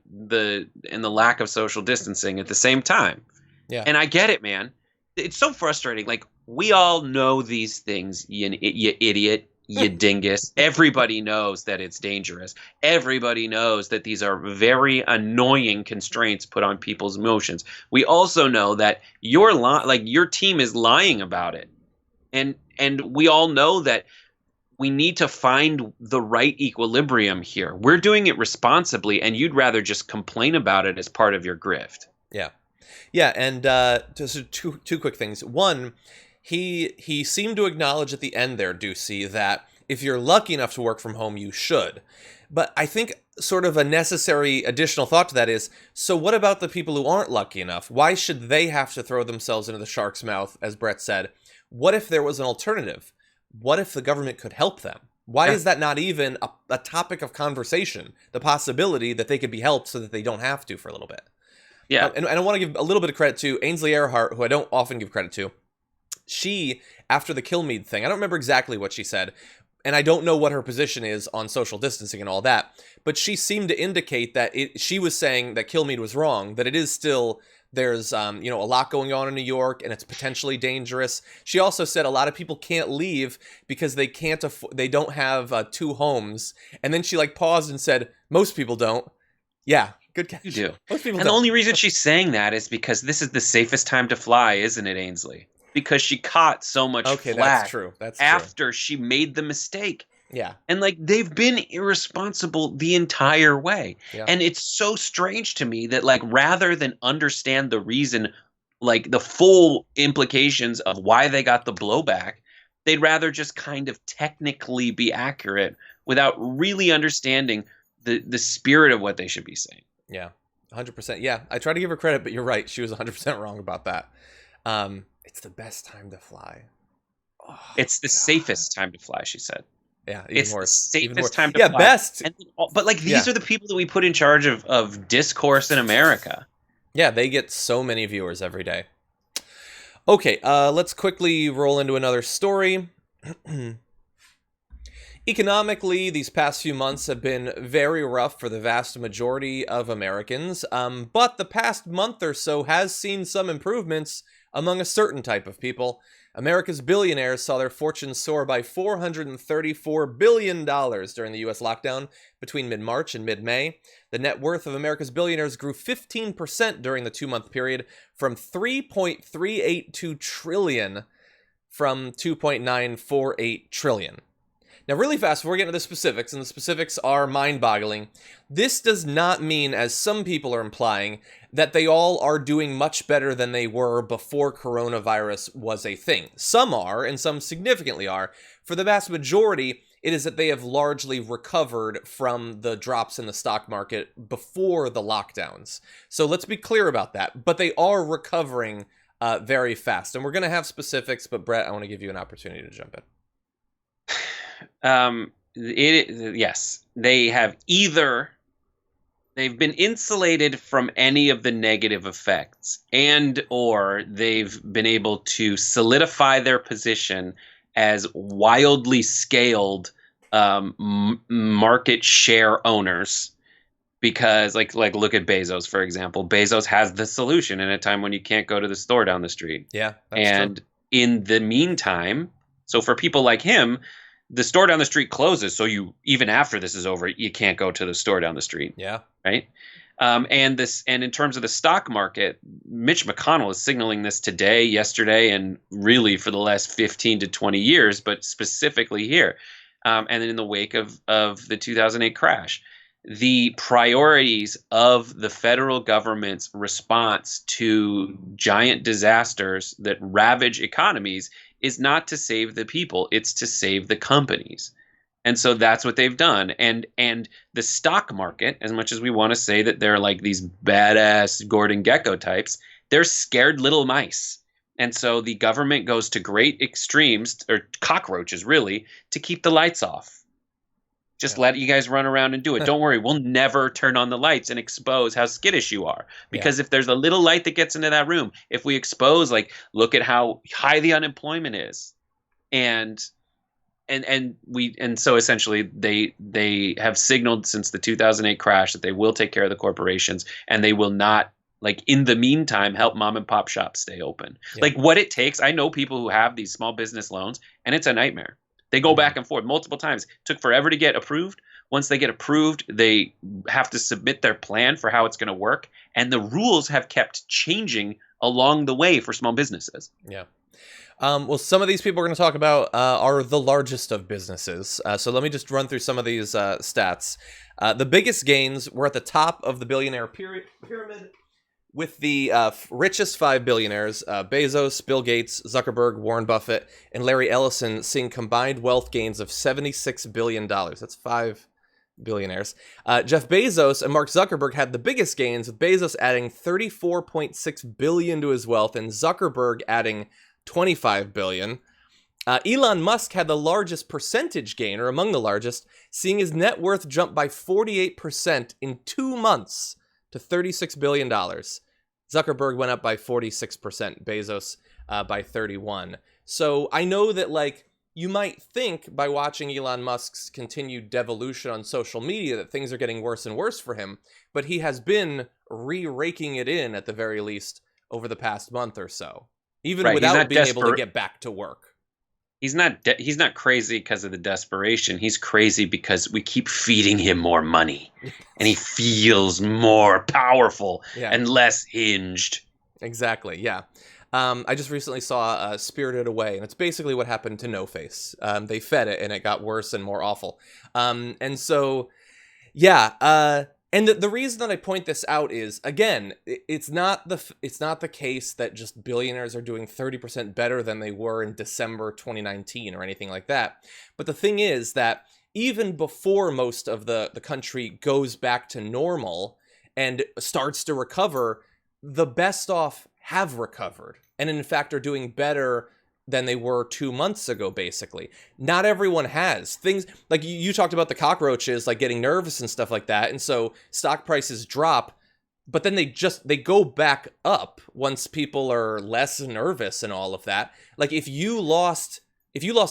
lack of social distancing at the same time. Yeah, and I get it, man. It's so frustrating. Like, we all know these things, you idiot. You dingus. Everybody knows that it's dangerous. Everybody knows that these are very annoying constraints put on people's emotions. We also know that your team is lying about it. And we all know that we need to find the right equilibrium here. We're doing it responsibly, and you'd rather just complain about it as part of your grift. Yeah. Yeah, and just two quick things. One, He seemed to acknowledge at the end there, Doocy, that if you're lucky enough to work from home, you should. But I think sort of a necessary additional thought to that is, so what about the people who aren't lucky enough? Why should they have to throw themselves into the shark's mouth, as Brett said? What if there was an alternative? What if the government could help them? Why is that not even a topic of conversation? The possibility that they could be helped so that they don't have to for a little bit. Yeah. And I want to give a little bit of credit to Ainsley Earhart, who I don't often give credit to. She, after the Kilmeade thing, I don't remember exactly what she said, and I don't know what her position is on social distancing and all that, but she seemed to indicate that she was saying that Kilmeade was wrong, that it is still, there's a lot going on in New York, and it's potentially dangerous. She also said a lot of people can't leave because they don't have 2 homes, and then she paused and said, most people don't. Yeah. Good catch. You do. Most people and don't. The only reason she's saying that is because this is the safest time to fly, isn't it, Ainsley? Because she caught so much flack that's true. after she made the mistake. Yeah. And they've been irresponsible the entire way. Yeah. And it's so strange to me that rather than understand the reason, the full implications of why they got the blowback, they'd rather just kind of technically be accurate without really understanding the spirit of what they should be saying. Yeah. 100%. Yeah. I try to give her credit, but you're right. She was 100% wrong about that. It's the best time to fly. Oh, it's the safest time to fly, she said. Yeah, it's the safest time to fly. Yeah, best. But these are the people that we put in charge of discourse in America. Yeah, they get so many viewers every day. Okay, let's quickly roll into another story. Economically, these past few months have been very rough for the vast majority of Americans, but the past month or so has seen some improvements among a certain type of people. America's billionaires saw their fortunes soar by $434 billion during the U.S. lockdown between mid-March and mid-May. The net worth of America's billionaires grew 15% during the 2-month period, from $3.382 trillion from $2.948 trillion. Now, really fast, before we get into the specifics, and the specifics are mind-boggling, this does not mean, as some people are implying, that they all are doing much better than they were before coronavirus was a thing. Some are, and some significantly are. For the vast majority, it is that they have largely recovered from the drops in the stock market before the lockdowns. So let's be clear about that. But they are recovering very fast. And we're going to have specifics, but Brett, I want to give you an opportunity to jump in. Yes, they've been insulated from any of the negative effects, and or they've been able to solidify their position as wildly scaled market share owners. Because look at Bezos, for example. Bezos has the solution in a time when you can't go to the store down the street. Yeah, that's true. In the meantime, so for people like him, the store down the street closes, so even after this is over, you can't go to the store down the street. Yeah. Right. And in terms of the stock market, Mitch McConnell is signaling this today, yesterday, and really for the last 15 to 20 years, but specifically here, and in the wake of the 2008 crash. the priorities of the federal government's response to giant disasters that ravage economies is not to save the people, it's to save the companies. And so that's what they've done. And the stock market, as much as we want to say that they're like these badass Gordon Gekko types, they're scared little mice. And so the government goes to great extremes, or cockroaches really, to keep the lights off. Just let you guys run around and do it. Don't worry, we'll never turn on the lights and expose how skittish you are. Because if there's a little light that gets into that room, if we expose, like, look at how high the unemployment is, and so essentially they have signaled since the 2008 crash that they will take care of the corporations, and they will not, like, in the meantime, help mom and pop shops stay open. Like, what it takes, I know people who have these small business loans, and it's a nightmare. They go back and forth multiple times. It took forever to get approved. Once they get approved, they have to submit their plan for how it's going to work. And the rules have kept changing along the way for small businesses. Yeah. Well, some of these people we're going to talk about are the largest of businesses. So let me just run through some of these stats. The biggest gains were at the top of the billionaire pyramid, with the richest 5 billionaires, Bezos, Bill Gates, Zuckerberg, Warren Buffett, and Larry Ellison, seeing combined wealth gains of $76 billion. That's 5 billionaires. Jeff Bezos and Mark Zuckerberg had the biggest gains, with Bezos adding $34.6 billion to his wealth and Zuckerberg adding $25 billion. Elon Musk had the largest percentage gain, or among the largest, seeing his net worth jump by 48% in 2 months to $36 billion. Zuckerberg went up by 46%, Bezos by 31%. So I know that, like, you might think by watching Elon Musk's continued devolution on social media that things are getting worse and worse for him, but he has been re-raking it in, at the very least, over the past month or so, even without being able to get back to work. He's not crazy because of the desperation. He's crazy because we keep feeding him more money, and he feels more powerful and less hinged. Exactly. Yeah. I just recently saw Spirited Away, and it's basically what happened to No Face. They fed it, and it got worse and more awful. And so, yeah. And the reason that I point this out is, again, it's not the case that just billionaires are doing 30% better than they were in December 2019 or anything like that. But the thing is that even before most of the country goes back to normal and starts to recover, the best off have recovered, and in fact are doing better than they were 2 months ago, basically. Not everyone has. Things like you talked about the cockroaches, like getting nervous and stuff like that, and so stock prices drop, but then they go back up once people are less nervous and all of that. Like, if you lost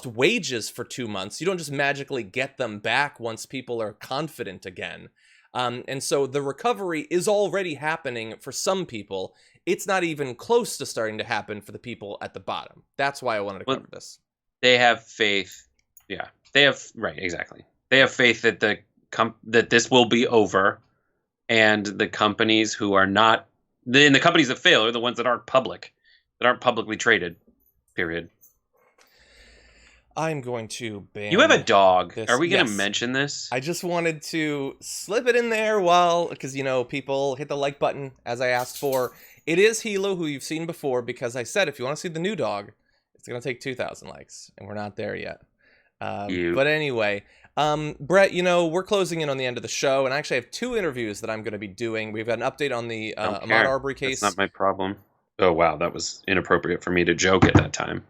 wages for 2 months, you don't just magically get them back once people are confident again. And so the recovery is already happening for some people. It's not even close to starting to happen for the people at the bottom. That's why I wanted to cover this. They have faith. Yeah, exactly. They have faith that that this will be over, and the companies who are not, the companies that fail are the ones that aren't publicly traded. Period. I'm going to ban. You have a dog. This. Are we going to mention this? I just wanted to slip it in there because, people hit the like button as I asked for. It is Hilo, who you've seen before, because I said if you want to see the new dog, it's going to take 2,000 likes, and we're not there yet. But anyway, Brett, we're closing in on the end of the show, and I actually have 2 interviews that I'm going to be doing. We've got an update on the Ahmaud Arbery case. That's not my problem. Oh, wow, that was inappropriate for me to joke at that time.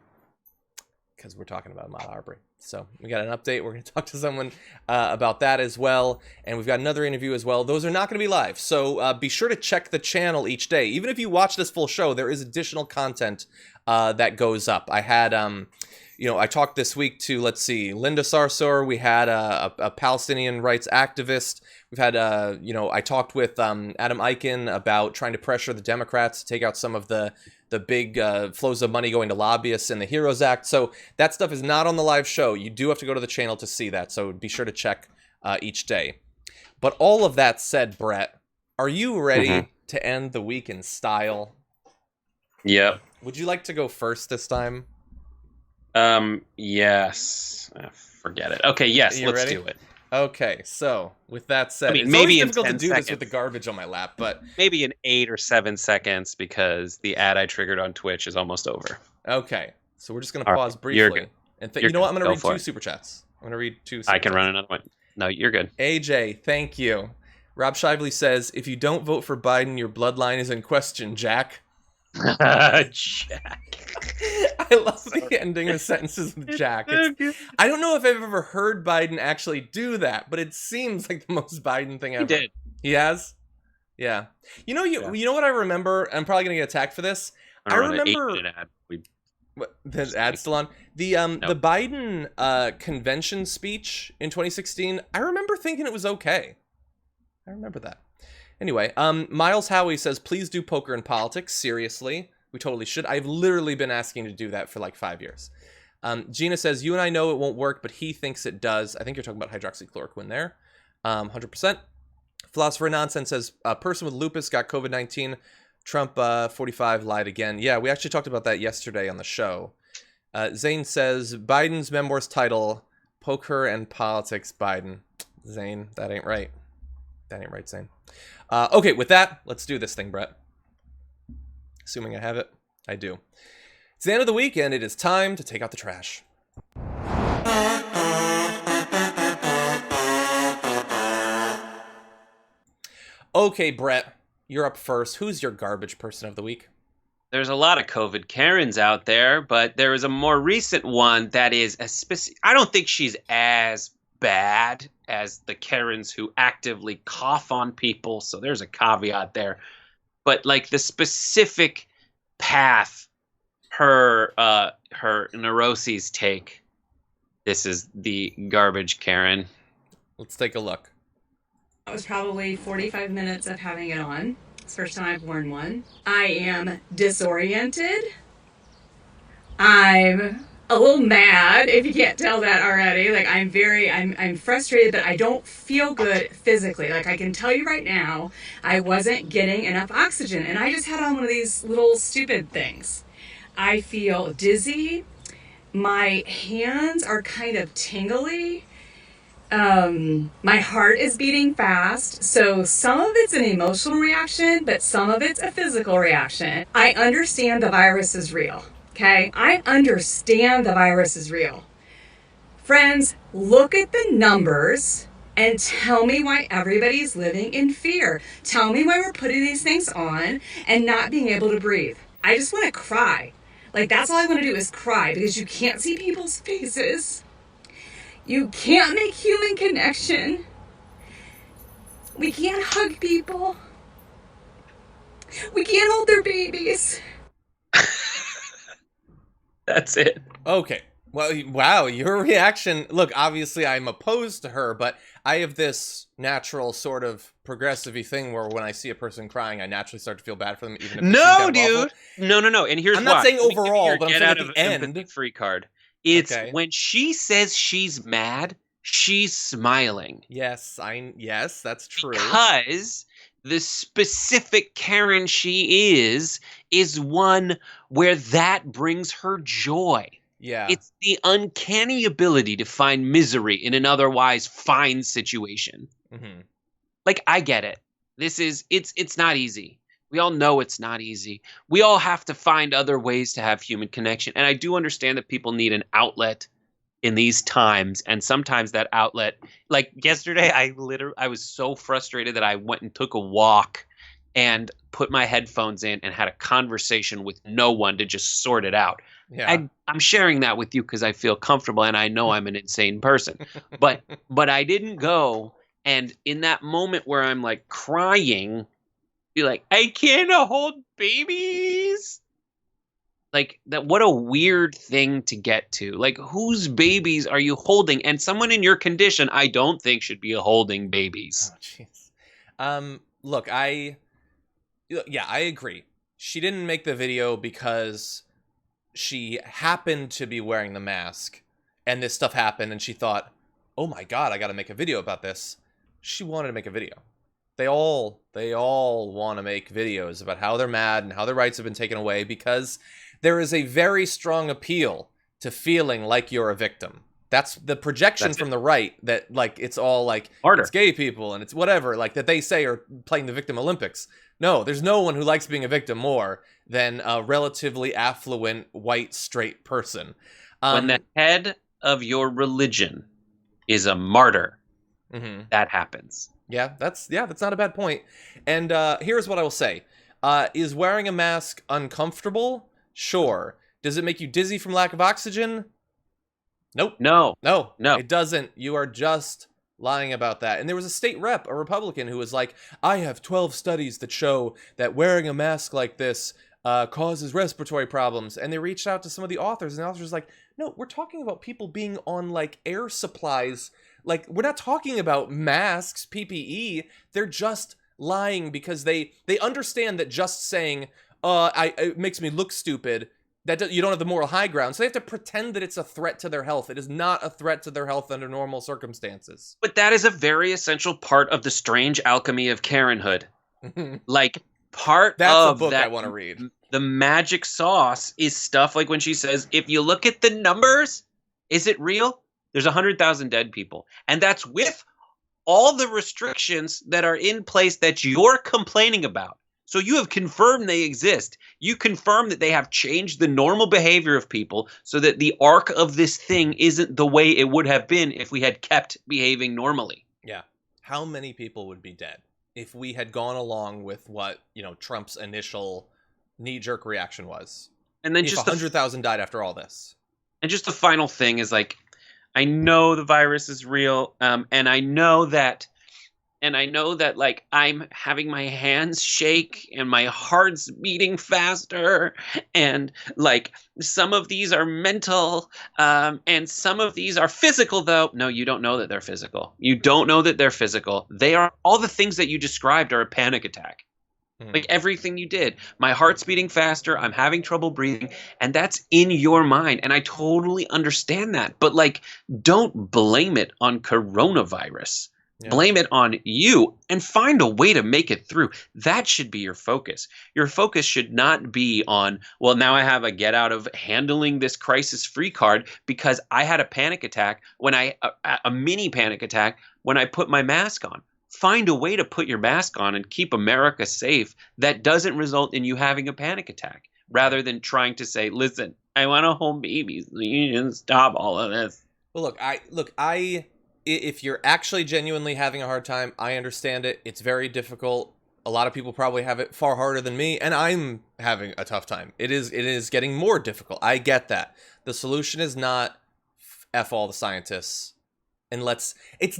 Because we're talking about Ahmaud Arbery. So we got an update. We're going to talk to someone about that as well. And we've got another interview as well. Those are not going to be live. So be sure to check the channel each day. Even if you watch this full show, there is additional content that goes up. I had, I talked this week to, Linda Sarsour. We had a Palestinian rights activist. We've had, I talked with Adam Eichen about trying to pressure the Democrats to take out some of the big flows of money going to lobbyists in the HEROES Act. So that stuff is not on the live show. You do have to go to the channel to see that. So be sure to check each day. But all of that said, Brett, are you ready to end the week in style? Yep. Would you like to go first this time? Yes. Forget it. Okay, yes, let's do it. Okay, so with that said, I mean, it's maybe in always difficult to 10 do this with seconds. the garbage on my lap, but Maybe in 8 or 7 seconds because the ad I triggered on Twitch is almost over. okay. So we're just gonna All pause right, you're briefly, good. and You're you know what? I'm good. gonna Go read for 2 it. super chats. I'm gonna read 2 super I can chats. run another one. No, you're good. AJ, thank you. Rob Shively says, if you don't vote for Biden, your bloodline is in question, Jack. Jack. I love the ending of sentences with Jack. I don't know if I've ever heard Biden actually do that, but it seems like the most Biden thing ever. He did. He has? Yeah. You know what I remember? I'm probably going to get attacked for this. I remember... Ad. The ad's still on. The Biden convention speech in 2016, I remember thinking it was okay. I remember that. Anyway, Miles Howie says, please do poker in politics. Seriously. We totally should. I've literally been asking to do that for like 5 years. Gina says, you and I know it won't work, but he thinks it does. I think you're talking about hydroxychloroquine there. 100%. Philosopher Nonsense says, a person with lupus got COVID-19. Trump 45 lied again. Yeah, we actually talked about that yesterday on the show. Zane says, Biden's memoir's title, Poker and Politics Biden. Zane, that ain't right. That ain't right, Zane. Okay, with that, let's do this thing, Brett. Assuming I have it. I do. It's the end of the week, and it is time to take out the trash. Okay, Brett, you're up first. Who's your garbage person of the week? There's a lot of COVID Karens out there, but there is a more recent one that is I don't think she's as bad as the Karens who actively cough on people, so there's a caveat there. But like the specific path her neuroses take, this is the garbage Karen. Let's take a look. It was probably 45 minutes of having it on. It's the first time I've worn one. I am disoriented. I'm a little mad, if you can't tell that already. Like I'm frustrated, but I don't feel good physically. Like I can tell you right now, I wasn't getting enough oxygen, and I just had on one of these little stupid things. I feel dizzy. My hands are kind of tingly. My heart is beating fast. So some of it's an emotional reaction, but some of it's a physical reaction. I understand the virus is real. Okay, I understand the virus is real. Friends, look at the numbers and tell me why everybody's living in fear. Tell me why we're putting these things on and not being able to breathe. I just want to cry. Like, that's all I want to do is cry, because you can't see people's faces. You can't make human connection. We can't hug people. We can't hold their babies. That's it. Okay. Well, wow, your reaction. Look, obviously I'm opposed to her, but I have this natural sort of progressive-y thing where when I see a person crying, I naturally start to feel bad for them, even if No, dude. No. And here's why. I'm not saying Let me give you overall, your but I'm get saying out at of the end. empathy free card. It's Okay. when she says she's mad, she's smiling. Yes, that's true. Because the specific Karen she is one where that brings her joy. Yeah. It's the uncanny ability to find misery in an otherwise fine situation. Mm-hmm. Like, I get it. It's not easy. We all know it's not easy. We all have to find other ways to have human connection. And I do understand that people need an outlet in these times. And sometimes that outlet, like yesterday, I was so frustrated that I went and took a walk and put my headphones in and had a conversation with no one to just sort it out. Yeah. I'm sharing that with you because I feel comfortable and I know I'm an insane person. But I didn't go, and in that moment where I'm like crying, be like, I can't hold babies. Like, that, what a weird thing to get to. Like, whose babies are you holding? And someone in your condition, I don't think should be holding babies. Oh, jeez. Look, I agree. She didn't make the video because she happened to be wearing the mask, and this stuff happened, and she thought, oh my God, I got to make a video about this. She wanted to make a video. They all want to make videos about how they're mad and how their rights have been taken away, because there is a very strong appeal to feeling like you're a victim. That's the projection from the right, that like it's all like Harder. It's gay people and it's whatever, like that they say are playing the victim Olympics. No, there's no one who likes being a victim more than a relatively affluent white straight person. When the head of your religion is a martyr, that happens. Yeah, that's not a bad point. And here's what I will say: is wearing a mask uncomfortable? Sure. Does it make you dizzy from lack of oxygen? Nope. No. It doesn't. You are just lying about that. And there was a state rep, a Republican, who was like, I have 12 studies that show that wearing a mask like this causes respiratory problems. And they reached out to some of the authors, and the authors was like, no, we're talking about people being on like air supplies. Like, we're not talking about masks, PPE. They're just lying because they understand that just saying, it makes me look stupid, that you don't have the moral high ground, so they have to pretend that it's a threat to their health. It is not a threat to their health under normal circumstances. But that is a very essential part of the strange alchemy of Karenhood. Like, That's a book I want to read. The magic sauce is stuff like when she says, if you look at the numbers, is it real? There's 100,000 dead people. And that's with all the restrictions that are in place that you're complaining about. So you have confirmed they exist. You confirm that they have changed the normal behavior of people so that the arc of this thing isn't the way it would have been if we had kept behaving normally. Yeah. How many people would be dead if we had gone along with what, Trump's initial knee-jerk reaction was? And then if just 100,000 died after all this. And just the final thing is, like, I know the virus is real, and I know that like I'm having my hands shake and my heart's beating faster, and like some of these are mental, and some of these are physical. Though no, you don't know that they're physical. You don't know that they're physical. They are all the things that you described are a panic attack. Like everything you did. My heart's beating faster. I'm having trouble breathing. And that's in your mind. And I totally understand that. But like, don't blame it on coronavirus. Yeah. Blame it on you and find a way to make it through. That should be your focus. Your focus should not be on, well, now I have a get out of handling this crisis free card because I had a panic attack a mini panic attack when I put my mask on. Find a way to put your mask on and keep America safe that doesn't result in you having a panic attack, rather than trying to say, listen, I want to hold babies. You should stop all of this. Well, if you're actually genuinely having a hard time, I understand it. It's very difficult. A lot of people probably have it far harder than me, and I'm having a tough time. It is getting more difficult. I get that. The solution is not F all the scientists. It's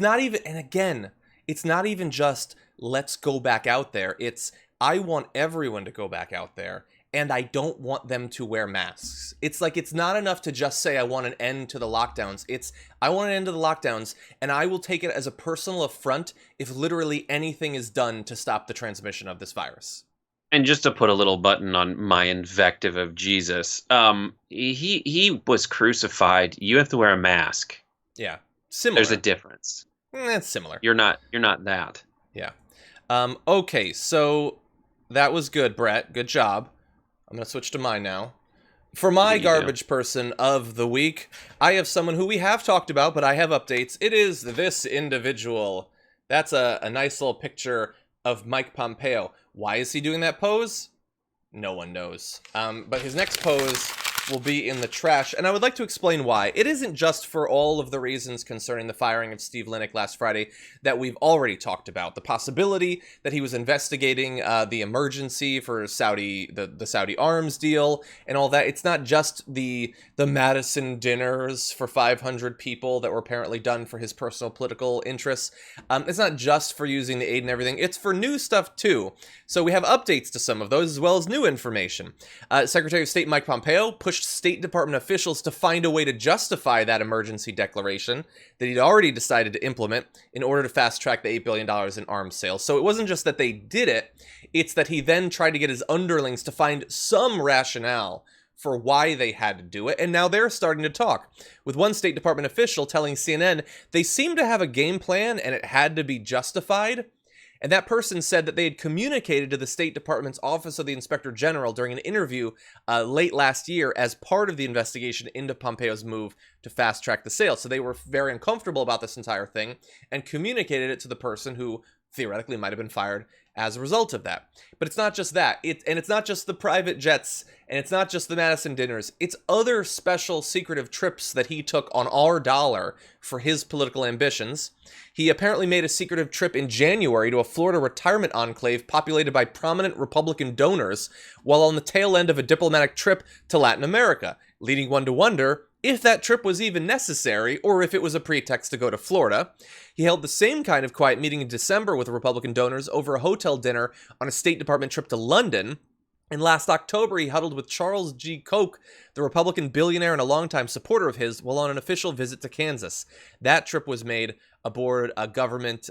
not even just let's go back out there. It's I want everyone to go back out there, and I don't want them to wear masks. It's like it's not enough to just say I want an end to the lockdowns. It's I want an end to the lockdowns, and I will take it as a personal affront if literally anything is done to stop the transmission of this virus. And just to put a little button on my invective of Jesus, he was crucified. You have to wear a mask. Yeah, similar. There's a difference. It's similar. You're not that. Yeah. Okay, so that was good, Brett. Good job. I'm going to switch to mine now. For my garbage person of the week, I have someone who we have talked about, but I have updates. It is this individual. That's a nice little picture of Mike Pompeo. Why is he doing that pose? No one knows. But his next pose will be in the trash, and I would like to explain why. It isn't just for all of the reasons concerning the firing of Steve Linick last Friday that we've already talked about. The possibility that he was investigating the emergency for the Saudi arms deal and all that. It's not just the Madison dinners for 500 people that were apparently done for his personal political interests. It's not just for using the aid and everything. It's for new stuff too. So we have updates to some of those as well as new information. Secretary of State Mike Pompeo pushed State Department officials to find a way to justify that emergency declaration that he'd already decided to implement in order to fast-track the $8 billion in arms sales. So it wasn't just that they did it, it's that he then tried to get his underlings to find some rationale for why they had to do it, and now they're starting to talk. With one State Department official telling CNN they seem to have a game plan and it had to be justified, And that person said that they had communicated to the State Department's Office of the Inspector General during an interview late last year as part of the investigation into Pompeo's move to fast-track the sale. So they were very uncomfortable about this entire thing and communicated it to the person who theoretically might have been fired as a result of that. But it's not just that. It's not just the private jets, and it's not just the Madison dinners. It's other special secretive trips that he took on our dollar for his political ambitions. He apparently made a secretive trip in January to a Florida retirement enclave populated by prominent Republican donors while on the tail end of a diplomatic trip to Latin America, leading one to wonder if that trip was even necessary or if it was a pretext to go to Florida. He held the same kind of quiet meeting in December with Republican donors over a hotel dinner on a State Department trip to London. And last October, he huddled with Charles G. Koch, the Republican billionaire and a longtime supporter of his, while on an official visit to Kansas. That trip was made aboard a government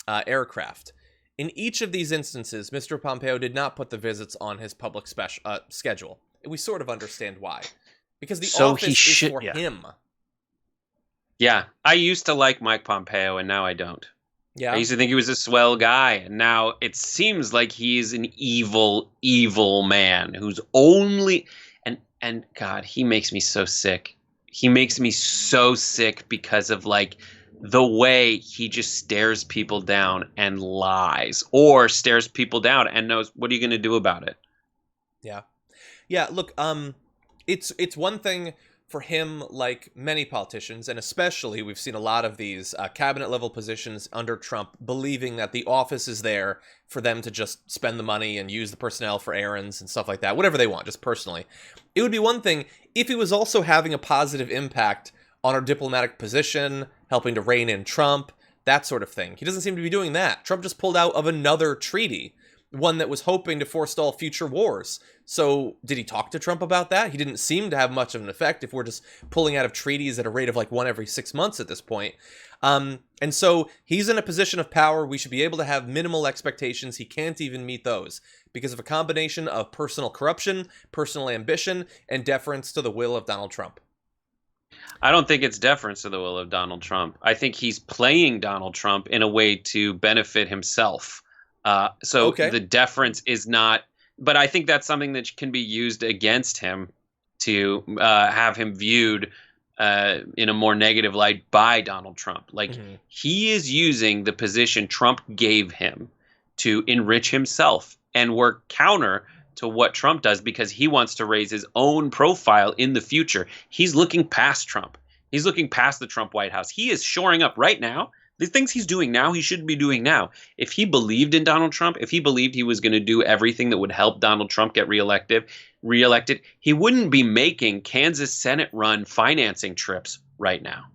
aircraft. In each of these instances, Mr. Pompeo did not put the visits on his public schedule. We sort of understand why. Because the office is for him. Yeah, I used to like Mike Pompeo, and now I don't. Yeah. I used to think he was a swell guy, and now it seems like he's an evil, evil man who's only... And God, he makes me so sick. He makes me so sick because of, like, the way he just stares people down and lies. Or stares people down and knows, what are you going to do about it? Yeah. Yeah, look, it's one thing for him, like many politicians, and especially we've seen a lot of these cabinet level positions under Trump, believing that the office is there for them to just spend the money and use the personnel for errands and stuff like that, whatever they want, just personally. It would be one thing if he was also having a positive impact on our diplomatic position, helping to rein in Trump, that sort of thing. He doesn't seem to be doing that. Trump just pulled out of another treaty, one that was hoping to forestall future wars. So did he talk to Trump about that? He didn't seem to have much of an effect if we're just pulling out of treaties at a rate of like one every 6 months at this point. And so he's in a position of power. We should be able to have minimal expectations. He can't even meet those because of a combination of personal corruption, personal ambition, and deference to the will of Donald Trump. I don't think it's deference to the will of Donald Trump. I think he's playing Donald Trump in a way to benefit himself. The deference is not, but I think that's something that can be used against him to have him viewed in a more negative light by Donald Trump. Like he is using the position Trump gave him to enrich himself and work counter to what Trump does because he wants to raise his own profile in the future. He's looking past Trump. He's looking past the Trump White House. He is shoring up right now. The things he's doing now, he shouldn't be doing now. If he believed in Donald Trump, if he believed he was going to do everything that would help Donald Trump get reelected, he wouldn't be making Kansas Senate run financing trips right now.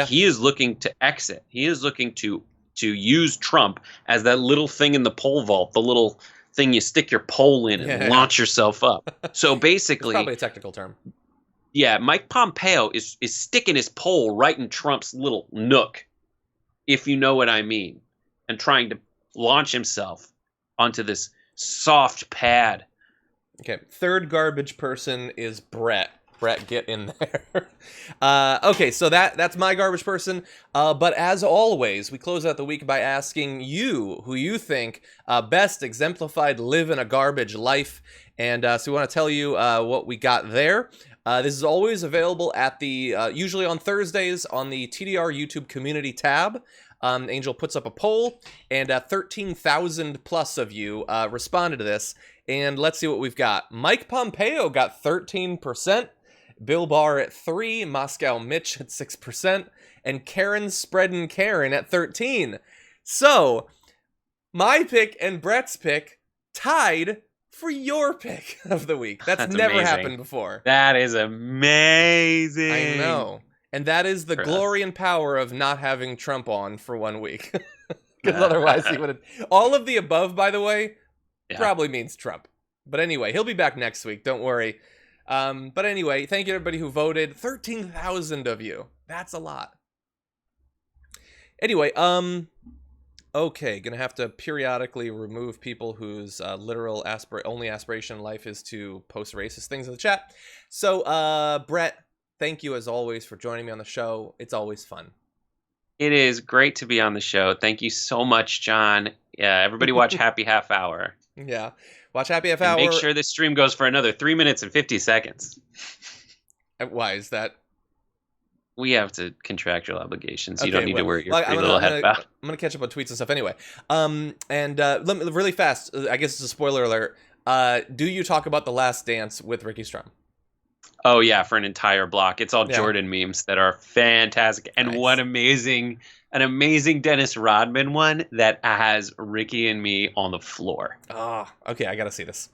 He is looking to exit. He is looking to use Trump as that little thing in the pole vault, the little thing you stick your pole in and launch yourself up. So basically, it's probably a technical term. Yeah, Mike Pompeo is sticking his pole right in Trump's little nook, if you know what I mean, and trying to launch himself onto this soft pad. Okay, third garbage person is Brett. Brett, get in there. Okay, so that's my garbage person. But as always, we close out the week by asking you who you think best exemplified live in a garbage life. And so we want to tell you what we got there. This is always available at the, usually on Thursdays, on the TDR YouTube community tab. Angel puts up a poll, and 13,000 plus of you responded to this. And let's see what we've got. Mike Pompeo got 13%. Bill Barr at 3%, Moscow Mitch at 6%, and Karen Spreadin' Karen at 13%. So, my pick and Brett's pick tied for your pick of the week. That's never amazing. Happened before. That is amazing. I know. And that is the glory and power of not having Trump on for 1 week. Because otherwise he would have... All of the above, by the way, probably means Trump. But anyway, he'll be back next week. Don't worry. But anyway, thank you everybody who voted. 13,000 of you. That's a lot. Anyway, okay, gonna have to periodically remove people whose literal only aspiration in life is to post racist things in the chat. So, Brett, thank you as always for joining me on the show. It's always fun. It is great to be on the show. Thank you so much, John. Yeah, everybody watch Happy Half Hour. Yeah. Watch Happy Half And Hour. make sure this stream goes for another 3 minutes and 50 seconds. Why is that? We have to contractual obligations. You Okay, don't need to worry your pretty I'm little head about. I'm gonna catch up on tweets and stuff anyway. And let me really fast. I guess it's a spoiler alert. Do you talk about The Last Dance with Ricky Strum? Oh yeah, for an entire block. It's all Yeah. Jordan memes that are fantastic. And Nice. what an amazing Dennis Rodman one that has Ricky and me on the floor. Ah, okay, I gotta see this.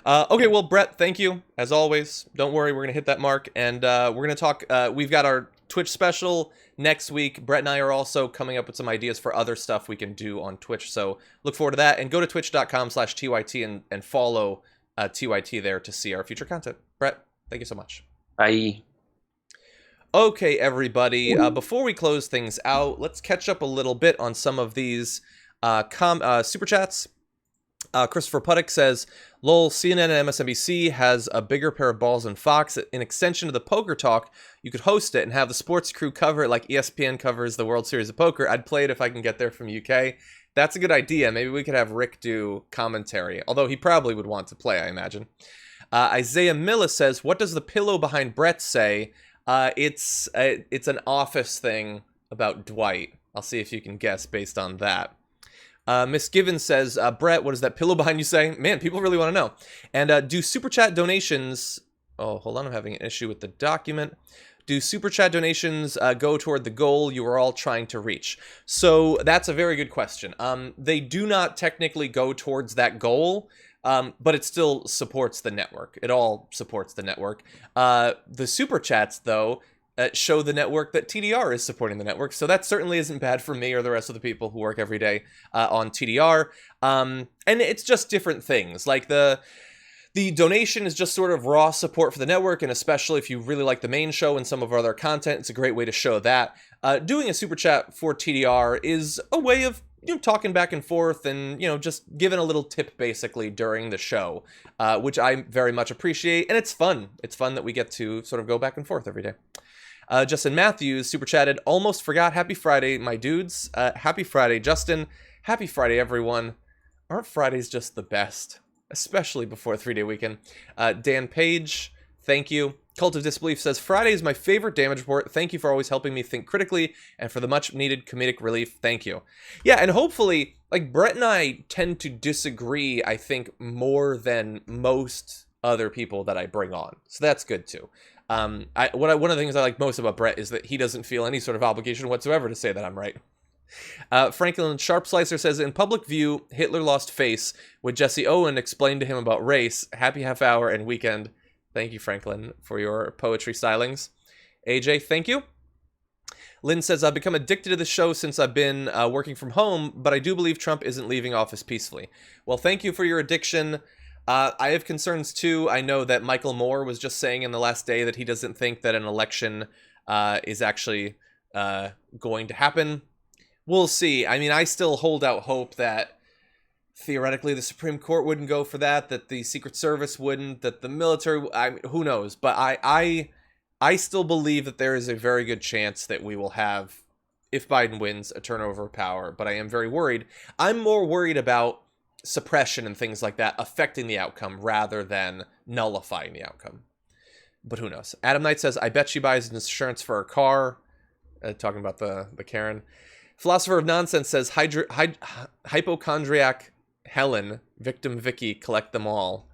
Okay, well, Brett, thank you as always. Don't worry, we're gonna hit that mark, and we're gonna talk. We've got our Twitch special next week. Brett and I are also coming up with some ideas for other stuff we can do on Twitch, so look forward to that. And go to twitch.com/TYT and follow TYT there to see our future content. Brett, thank you so much. Bye. Okay, everybody, before we close things out, let's catch up a little bit on some of these super chats. Christopher Puttick says, lol, CNN and MSNBC has a bigger pair of balls than Fox. In extension to the poker talk, you could host it and have the sports crew cover it like ESPN covers the World Series of Poker. I'd play it if I can get there from UK. That's a good idea. Maybe we could have Rick do commentary, although he probably would want to play, I imagine. Isaiah Miller says, what does the pillow behind Brett say? It's an office thing about Dwight. I'll see if you can guess based on that. Miss Given says, Brett, what does that pillow behind you say? Man, people really want to know. And do super chat donations... Oh, hold on, I'm having an issue with the document. Do super chat donations go toward the goal you are all trying to reach? So that's a very good question. They do not technically go towards that goal, but it still supports the network. It all supports the network. The super chats, though, show the network that TDR is supporting the network. So that certainly isn't bad for me or the rest of the people who work every day on TDR. And it's just different things. Like the donation is just sort of raw support for the network, and especially if you really like the main show and some of our other content, it's a great way to show that. Doing a super chat for TDR is a way of talking back and forth and, just giving a little tip basically during the show, which I very much appreciate. And it's fun. It's fun that we get to sort of go back and forth every day. Justin Matthews super chatted, almost forgot. Happy Friday, my dudes. Happy Friday, Justin. Happy Friday, everyone. Aren't Fridays just the best? Especially before 3-day weekend. Dan Page, thank you. Cult of Disbelief says, Friday is my favorite damage report. Thank you for always helping me think critically and for the much needed comedic relief. Thank you. Yeah, and hopefully, like, Brett and I tend to disagree, I think, more than most other people that I bring on. So that's good too. One of the things I like most about Brett is that he doesn't feel any sort of obligation whatsoever to say that I'm right. Franklin Sharp Slicer says, in public view, Hitler lost face. Would Jesse Owen explain to him about race? Happy half hour and weekend. Thank you, Franklin, for your poetry stylings. AJ, thank you. Lynn says, I've become addicted to the show since I've been working from home, but I do believe Trump isn't leaving office peacefully. Well, thank you for your addiction. I have concerns too. I know that Michael Moore was just saying in the last day that he doesn't think that an election is actually going to happen. We'll see. I mean, I still hold out hope that theoretically the Supreme Court wouldn't go for that the Secret Service wouldn't, that the military, who knows? But I still believe that there is a very good chance that we will have, if Biden wins, a turnover of power. But I am very worried. I'm more worried about suppression and things like that affecting the outcome rather than nullifying the outcome. But who knows? Adam Knight says, I bet she buys insurance for her car. Talking about the Karen. Philosopher of Nonsense says, hypochondriac Helen, victim Vicky, collect them all.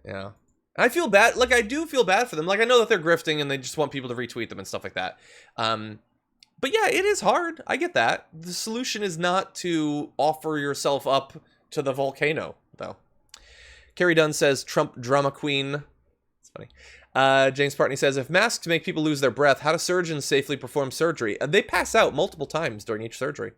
Yeah. I feel bad. Like, I do feel bad for them. Like, I know that they're grifting and they just want people to retweet them and stuff like that. But yeah, it is hard. I get that. The solution is not to offer yourself up to the volcano, though. Carrie Dunn says, Trump drama queen. It's funny. James Partney says, if masks make people lose their breath, how do surgeons safely perform surgery? They pass out multiple times during each surgery.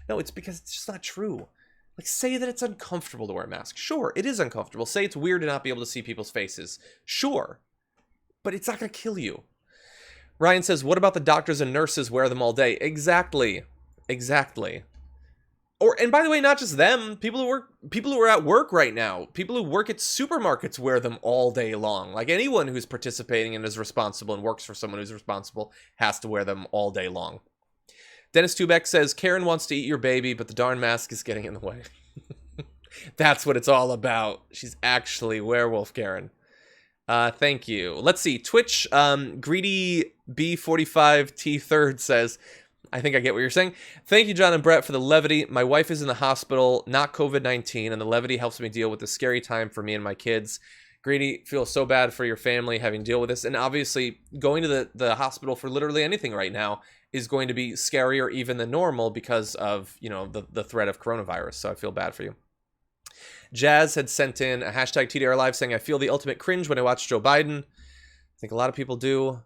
No, it's because it's just not true. Like, say that it's uncomfortable to wear a mask. Sure, it is uncomfortable. Say it's weird to not be able to see people's faces. Sure. But it's not going to kill you. Ryan says, what about the doctors and nurses wear them all day? Exactly. Exactly. And by the way, not just them, people who are at work right now, people who work at supermarkets wear them all day long. Like, anyone who's participating and is responsible and works for someone who's responsible has to wear them all day long. Dennis Tubeck says, Karen wants to eat your baby, but the darn mask is getting in the way. That's what it's all about. She's actually werewolf Karen. Thank you. Let's see. Twitch, Greedy B45T3 says, I think I get what you're saying. Thank you, John and Brett, for the levity. My wife is in the hospital, not COVID-19, and the levity helps me deal with the scary time for me and my kids. Greedy, feel so bad for your family having to deal with this. And obviously, going to the hospital for literally anything right now is going to be scarier even than normal because of, you know, the threat of coronavirus. So I feel bad for you. Jazz had sent in a hashtag TDR Live saying, I feel the ultimate cringe when I watch Joe Biden. I think a lot of people do.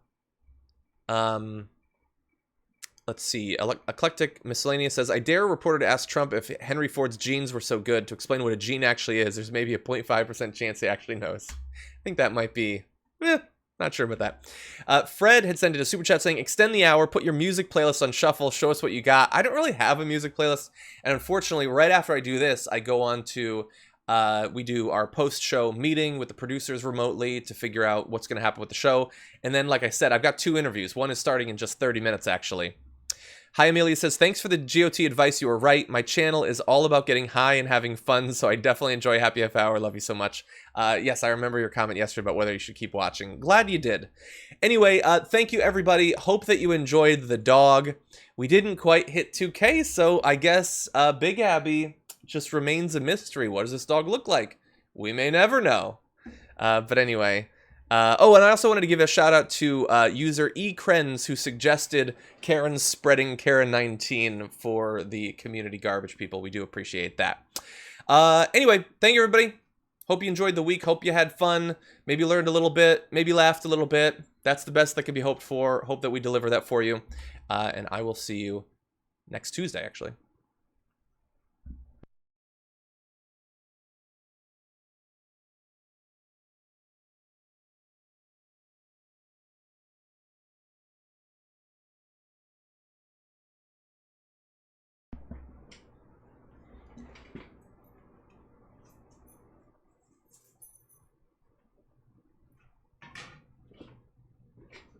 Let's see. Eclectic Miscellaneous says, I dare a reporter to ask Trump if Henry Ford's genes were so good. To explain what a gene actually is, there's maybe a 0.5% chance he actually knows. I think that might be... not sure about that. Fred had sent in a super chat saying, extend the hour, put your music playlist on shuffle, show us what you got. I don't really have a music playlist. And unfortunately, right after I do this, I go on to... we do our post-show meeting with the producers remotely to figure out what's going to happen with the show. And then, like I said, I've got 2 interviews. One is starting in just 30 minutes, actually. Hi, Amelia says, thanks for the GOT advice. You were right. My channel is all about getting high and having fun, so I definitely enjoy Happy Half Hour. Love you so much. Yes, I remember your comment yesterday about whether you should keep watching. Glad you did. Anyway, thank you, everybody. Hope that you enjoyed the dog. We didn't quite hit 2K, so I guess Big Abby just remains a mystery. What does this dog look like? We may never know. But anyway... oh, and I also wanted to give a shout out to user eKrens, who suggested Karen spreading Karen19 for the community garbage people. We do appreciate that. Anyway, thank you, everybody. Hope you enjoyed the week. Hope you had fun. Maybe learned a little bit. Maybe laughed a little bit. That's the best that can be hoped for. Hope that we deliver that for you. And I will see you next Tuesday, actually.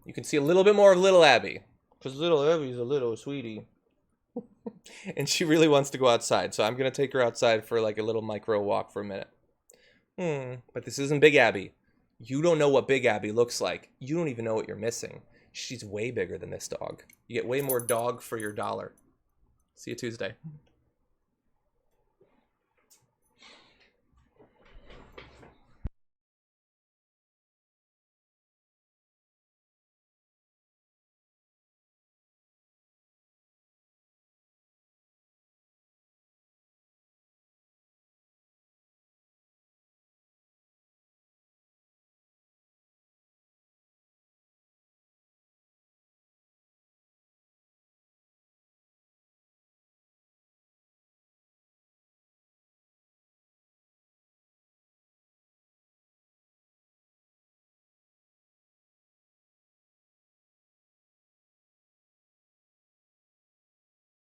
You can see a little bit more of little Abby. Because little Abby's a little sweetie. And she really wants to go outside. So I'm going to take her outside for like a little micro walk for a minute. But this isn't Big Abby. You don't know what Big Abby looks like. You don't even know what you're missing. She's way bigger than this dog. You get way more dog for your dollar. See you Tuesday.